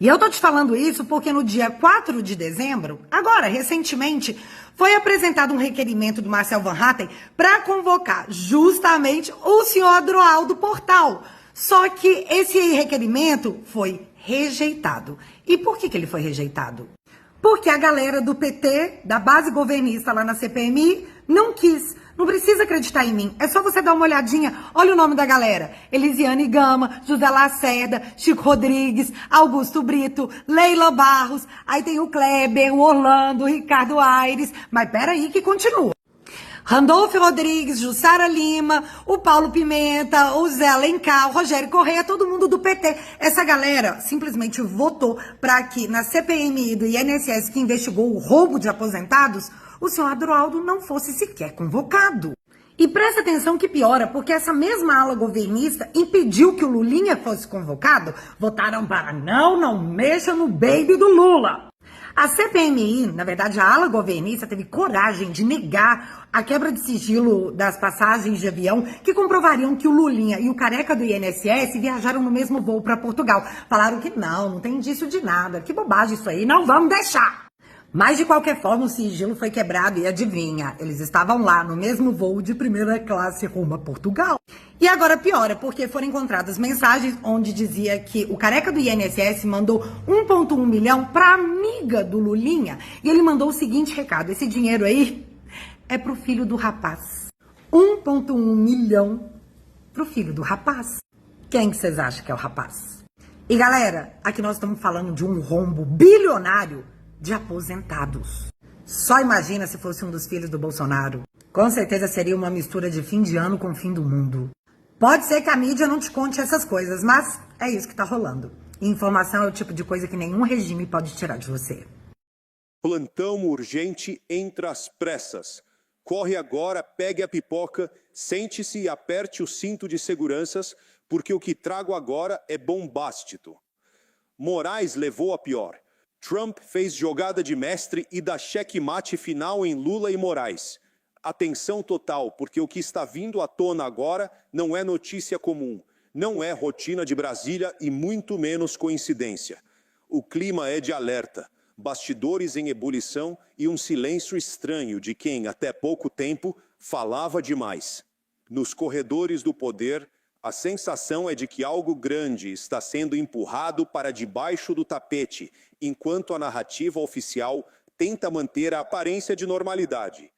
E eu tô te falando isso porque no dia 4 de dezembro, agora, recentemente, foi apresentado um requerimento do Marcel Van Hatten para convocar justamente o senhor Adroaldo Portal. Só que esse requerimento foi rejeitado. E por que ele foi rejeitado? Porque a galera do PT, da base governista lá na CPMI, não quis. Não precisa acreditar em mim, é só você dar uma olhadinha. Olha o nome da galera: Elisiane Gama, José Lacerda, Chico Rodrigues, Augusto Brito, Leila Barros, aí tem o Kleber, o Orlando, o Ricardo Aires, mas peraí que continua. Randolfo Rodrigues, Jussara Lima, o Paulo Pimenta, o Zé Alencar, o Rogério Correia, todo mundo do PT. Essa galera simplesmente votou para que na CPMI do INSS, que investigou o roubo de aposentados, o senhor Adroaldo não fosse sequer convocado. E presta atenção que piora, porque essa mesma ala governista impediu que o Lulinha fosse convocado. Votaram para não mexa no baby do Lula. A CPMI, na verdade a ala governista, teve coragem de negar a quebra de sigilo das passagens de avião que comprovariam que o Lulinha e o careca do INSS viajaram no mesmo voo para Portugal. Falaram que não tem indício de nada, que bobagem isso aí, não vamos deixar. Mas, de qualquer forma, o sigilo foi quebrado e adivinha, eles estavam lá no mesmo voo de primeira classe rumo a Portugal. E agora piora, porque foram encontradas mensagens onde dizia que o careca do INSS mandou 1,1 milhão para amiga do Lulinha. E ele mandou o seguinte recado: esse dinheiro aí é pro filho do rapaz. 1,1 milhão pro filho do rapaz. Quem que vocês acham que é o rapaz? E galera, aqui nós estamos falando de um rombo bilionário de aposentados. Só imagina se fosse um dos filhos do Bolsonaro. Com certeza seria uma mistura de fim de ano com fim do mundo. Pode ser que a mídia não te conte essas coisas, mas é isso que tá rolando. E informação é o tipo de coisa que nenhum regime pode tirar de você. Plantão urgente entra às pressas. Corre agora, pegue a pipoca, sente-se e aperte o cinto de seguranças, porque o que trago agora é bombástico. Moraes levou a pior. Trump fez jogada de mestre e dá checkmate final em Lula e Moraes. Atenção total, porque o que está vindo à tona agora não é notícia comum, não é rotina de Brasília e muito menos coincidência. O clima é de alerta, bastidores em ebulição e um silêncio estranho de quem, até pouco tempo, falava demais. Nos corredores do poder, a sensação é de que algo grande está sendo empurrado para debaixo do tapete, enquanto a narrativa oficial tenta manter a aparência de normalidade.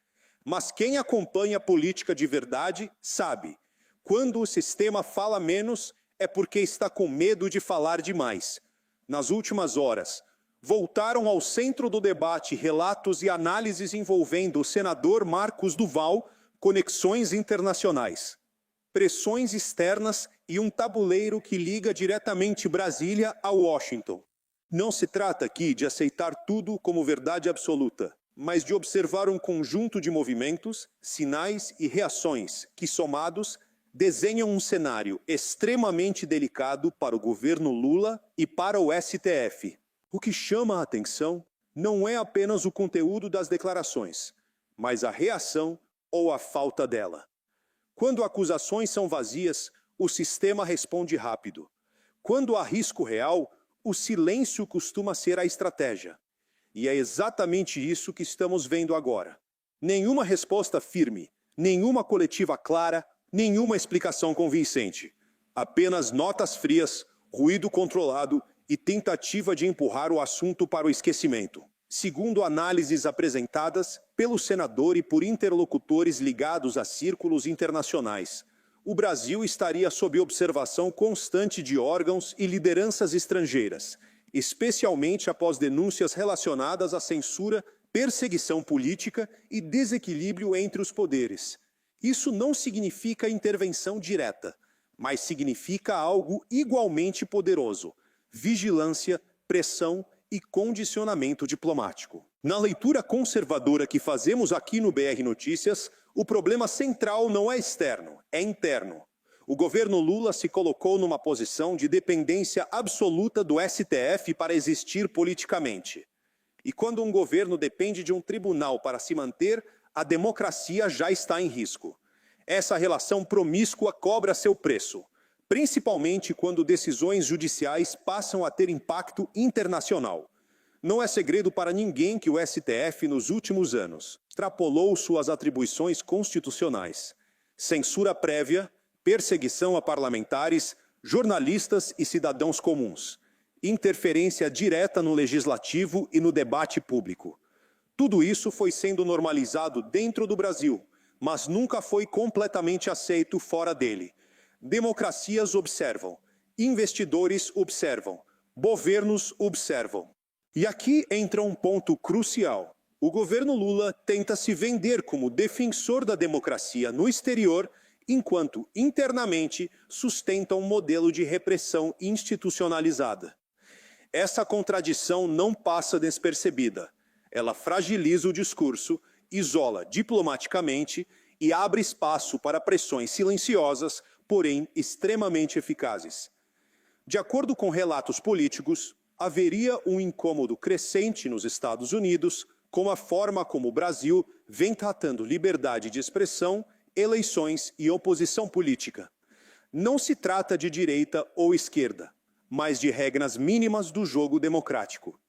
Mas quem acompanha a política de verdade sabe, quando o sistema fala menos é porque está com medo de falar demais. Nas últimas horas, voltaram ao centro do debate relatos e análises envolvendo o senador Marcos Duval, conexões internacionais, pressões externas e um tabuleiro que liga diretamente Brasília a Washington. Não se trata aqui de aceitar tudo como verdade absoluta, mas de observar um conjunto de movimentos, sinais e reações que, somados, desenham um cenário extremamente delicado para o governo Lula e para o STF. O que chama a atenção não é apenas o conteúdo das declarações, mas a reação ou a falta dela. Quando acusações são vazias, o sistema responde rápido. Quando há risco real, o silêncio costuma ser a estratégia. E é exatamente isso que estamos vendo agora. Nenhuma resposta firme, nenhuma coletiva clara, nenhuma explicação convincente. Apenas notas frias, ruído controlado e tentativa de empurrar o assunto para o esquecimento. Segundo análises apresentadas pelo senador e por interlocutores ligados a círculos internacionais, o Brasil estaria sob observação constante de órgãos e lideranças estrangeiras, especialmente após denúncias relacionadas à censura, perseguição política e desequilíbrio entre os poderes. Isso não significa intervenção direta, mas significa algo igualmente poderoso: vigilância, pressão e condicionamento diplomático. Na leitura conservadora que fazemos aqui no BR Notícias, o problema central não é externo, é interno. O governo Lula se colocou numa posição de dependência absoluta do STF para existir politicamente. E quando um governo depende de um tribunal para se manter, a democracia já está em risco. Essa relação promíscua cobra seu preço, principalmente quando decisões judiciais passam a ter impacto internacional. Não é segredo para ninguém que o STF, nos últimos anos, extrapolou suas atribuições constitucionais. Censura prévia, perseguição a parlamentares, jornalistas e cidadãos comuns, interferência direta no legislativo e no debate público. Tudo isso foi sendo normalizado dentro do Brasil, mas nunca foi completamente aceito fora dele. Democracias observam, investidores observam, governos observam. E aqui entra um ponto crucial. O governo Lula tenta se vender como defensor da democracia no exterior, enquanto internamente sustenta um modelo de repressão institucionalizada. Essa contradição não passa despercebida. Ela fragiliza o discurso, isola diplomaticamente e abre espaço para pressões silenciosas, porém extremamente eficazes. De acordo com relatos políticos, haveria um incômodo crescente nos Estados Unidos com a forma como o Brasil vem tratando liberdade de expressão, eleições e oposição política. Não se trata de direita ou esquerda, mas de regras mínimas do jogo democrático.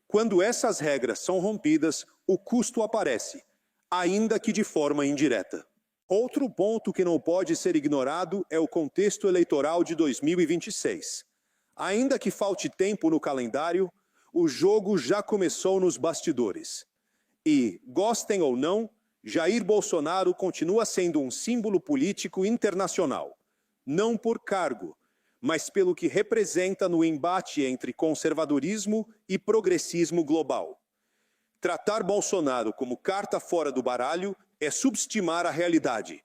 Quando essas regras são rompidas, o custo aparece, ainda que de forma indireta. Outro ponto que não pode ser ignorado é o contexto eleitoral de 2026. Ainda que falte tempo no calendário, o jogo já começou nos bastidores. E, gostem ou não, Jair Bolsonaro continua sendo um símbolo político internacional. Não por cargo, mas pelo que representa no embate entre conservadorismo e progressismo global. Tratar Bolsonaro como carta fora do baralho é subestimar a realidade.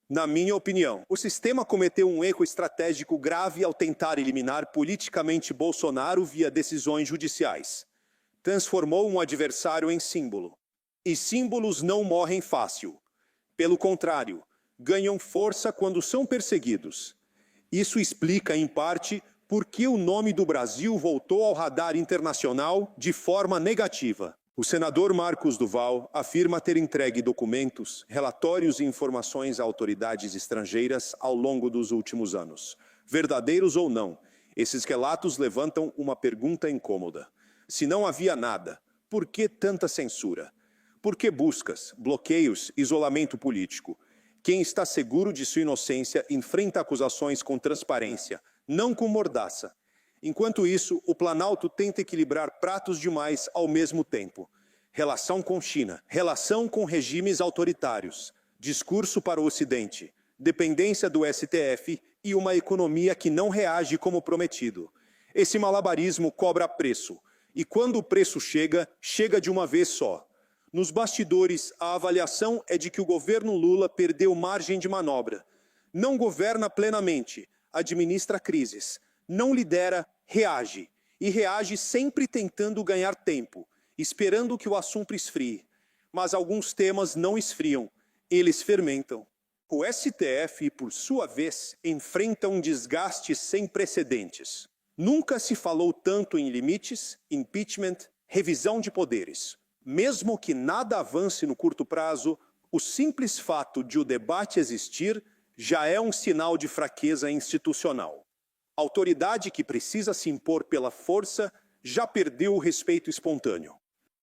Na minha opinião, o sistema cometeu um erro estratégico grave ao tentar eliminar politicamente Bolsonaro via decisões judiciais. Transformou um adversário em símbolo. E símbolos não morrem fácil. Pelo contrário, ganham força quando são perseguidos. Isso explica, em parte, por que o nome do Brasil voltou ao radar internacional de forma negativa. O senador Marcos Duval afirma ter entregue documentos, relatórios e informações a autoridades estrangeiras ao longo dos últimos anos. Verdadeiros ou não, esses relatos levantam uma pergunta incômoda. Se não havia nada, por que tanta censura? Por que buscas, bloqueios, isolamento político? Quem está seguro de sua inocência enfrenta acusações com transparência, não com mordaça. Enquanto isso, o Planalto tenta equilibrar pratos demais ao mesmo tempo. Relação com China, relação com regimes autoritários, discurso para o Ocidente, dependência do STF e uma economia que não reage como prometido. Esse malabarismo cobra preço, e quando o preço chega, chega de uma vez só. Nos bastidores, a avaliação é de que o governo Lula perdeu margem de manobra. Não governa plenamente, administra crises, não lidera, reage. E reage sempre tentando ganhar tempo, esperando que o assunto esfrie. Mas alguns temas não esfriam, eles fermentam. O STF, por sua vez, enfrenta um desgaste sem precedentes. Nunca se falou tanto em limites, impeachment, revisão de poderes. Mesmo que nada avance no curto prazo, o simples fato de o debate existir já é um sinal de fraqueza institucional. A autoridade que precisa se impor pela força já perdeu o respeito espontâneo.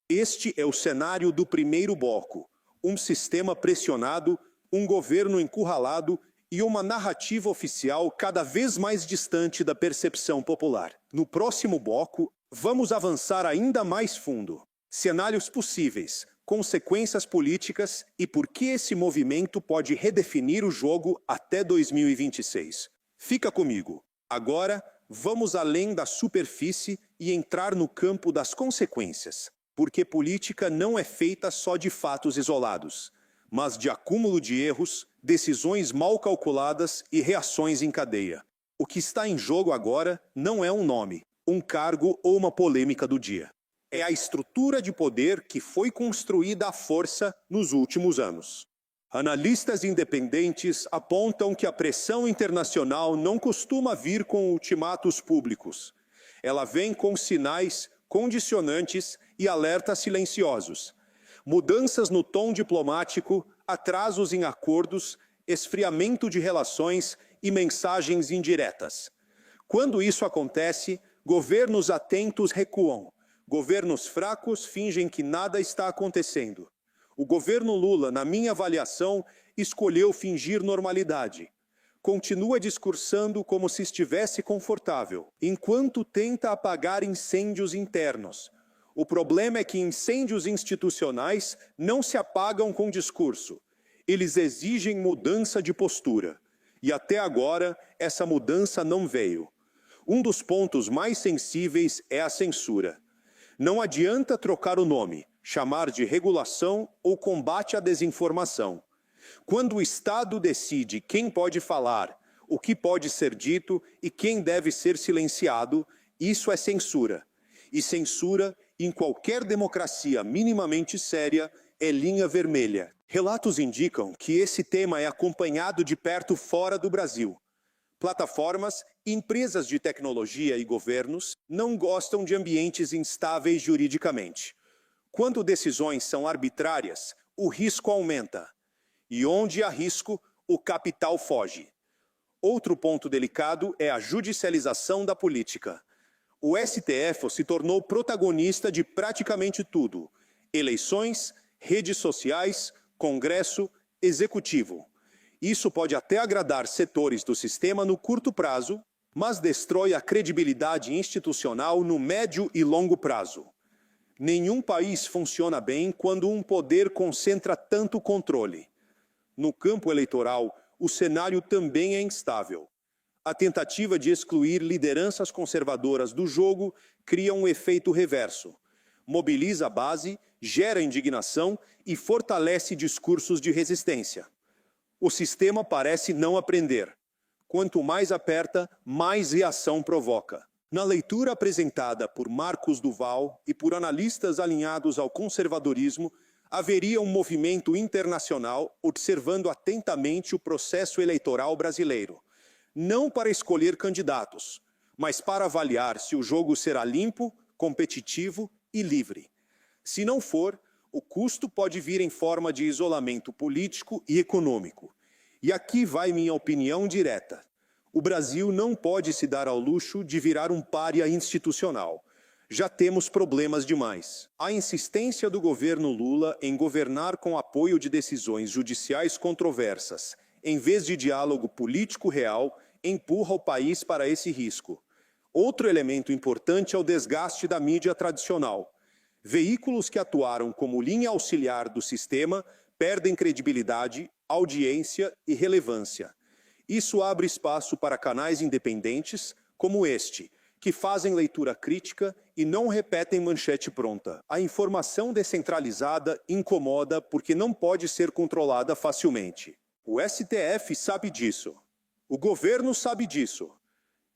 Este é o cenário do primeiro bloco: um sistema pressionado, um governo encurralado e uma narrativa oficial cada vez mais distante da percepção popular. No próximo bloco, vamos avançar ainda mais fundo. Cenários possíveis, consequências políticas e por que esse movimento pode redefinir o jogo até 2026. Fica comigo. Agora, vamos além da superfície e entrar no campo das consequências. Porque política não é feita só de fatos isolados, mas de acúmulo de erros, decisões mal calculadas e reações em cadeia. O que está em jogo agora não é um nome, um cargo ou uma polêmica do dia. É a estrutura de poder que foi construída à força nos últimos anos. Analistas independentes apontam que a pressão internacional não costuma vir com ultimatos públicos. Ela vem com sinais, condicionantes e alertas silenciosos. Mudanças no tom diplomático, atrasos em acordos, esfriamento de relações e mensagens indiretas. Quando isso acontece, governos atentos recuam. Governos fracos fingem que nada está acontecendo. O governo Lula, na minha avaliação, escolheu fingir normalidade. Continua discursando como se estivesse confortável, enquanto tenta apagar incêndios internos. O problema é que incêndios institucionais não se apagam com discurso. Eles exigem mudança de postura. E até agora, essa mudança não veio. Um dos pontos mais sensíveis é a censura. Não adianta trocar o nome, chamar de regulação ou combate à desinformação. Quando o Estado decide quem pode falar, o que pode ser dito e quem deve ser silenciado, isso é censura. E censura, em qualquer democracia minimamente séria, é linha vermelha. Relatos indicam que esse tema é acompanhado de perto fora do Brasil. Plataformas, empresas de tecnologia e governos não gostam de ambientes instáveis juridicamente. Quando decisões são arbitrárias, o risco aumenta. E onde há risco, o capital foge. Outro ponto delicado é a judicialização da política. O STF se tornou protagonista de praticamente tudo: eleições, redes sociais, Congresso, Executivo. Isso pode até agradar setores do sistema no curto prazo, mas destrói a credibilidade institucional no médio e longo prazo. Nenhum país funciona bem quando um poder concentra tanto controle. No campo eleitoral, o cenário também é instável. A tentativa de excluir lideranças conservadoras do jogo cria um efeito reverso. Mobiliza a base, gera indignação e fortalece discursos de resistência. O sistema parece não aprender. Quanto mais aperta, mais reação provoca. Na leitura apresentada por Marcos Duval e por analistas alinhados ao conservadorismo, haveria um movimento internacional observando atentamente o processo eleitoral brasileiro. Não para escolher candidatos, mas para avaliar se o jogo será limpo, competitivo e livre. Se não for, o custo pode vir em forma de isolamento político e econômico. E aqui vai minha opinião direta. O Brasil não pode se dar ao luxo de virar um pária institucional. Já temos problemas demais. A insistência do governo Lula em governar com apoio de decisões judiciais controversas, em vez de diálogo político real, empurra o país para esse risco. Outro elemento importante é o desgaste da mídia tradicional. Veículos que atuaram como linha auxiliar do sistema perdem credibilidade, audiência e relevância. Isso abre espaço para canais independentes, como este, que fazem leitura crítica e não repetem manchete pronta. A informação descentralizada incomoda porque não pode ser controlada facilmente. O STF sabe disso. O governo sabe disso.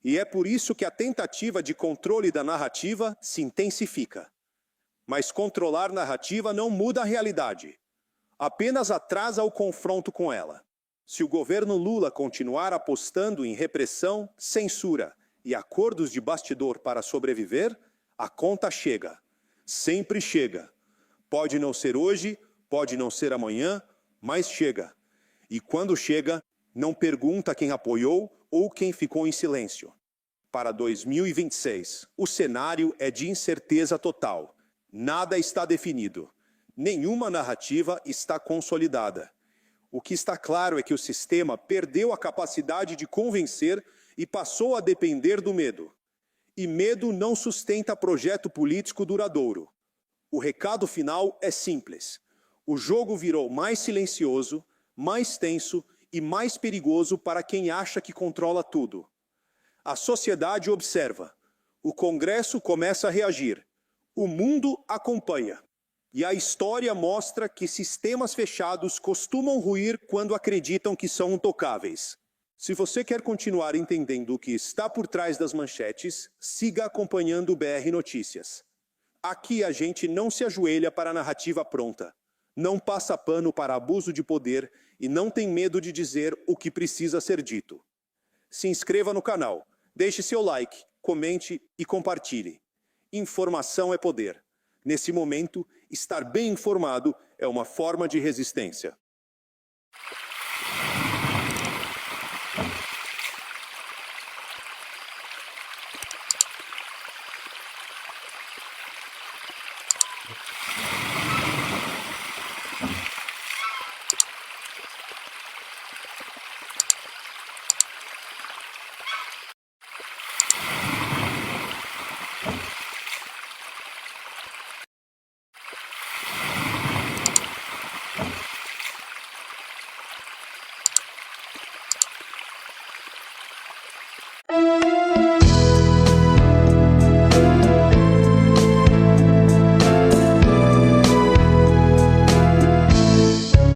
E é por isso que a tentativa de controle da narrativa se intensifica. Mas controlar narrativa não muda a realidade. Apenas atrasa o confronto com ela. Se o governo Lula continuar apostando em repressão, censura e acordos de bastidor para sobreviver, a conta chega. Sempre chega. Pode não ser hoje, pode não ser amanhã, mas chega. E quando chega, não pergunta quem apoiou ou quem ficou em silêncio. Para 2026, o cenário é de incerteza total. Nada está definido. Nenhuma narrativa está consolidada. O que está claro é que o sistema perdeu a capacidade de convencer e passou a depender do medo. E medo não sustenta projeto político duradouro. O recado final é simples. O jogo virou mais silencioso, mais tenso e mais perigoso para quem acha que controla tudo. A sociedade observa. O Congresso começa a reagir. O mundo acompanha. E a história mostra que sistemas fechados costumam ruir quando acreditam que são intocáveis. Se você quer continuar entendendo o que está por trás das manchetes, siga acompanhando o BR Notícias. Aqui a gente não se ajoelha para a narrativa pronta, não passa pano para abuso de poder e não tem medo de dizer o que precisa ser dito. Se inscreva no canal, deixe seu like, comente e compartilhe. Informação é poder. Nesse momento, estar bem informado é uma forma de resistência.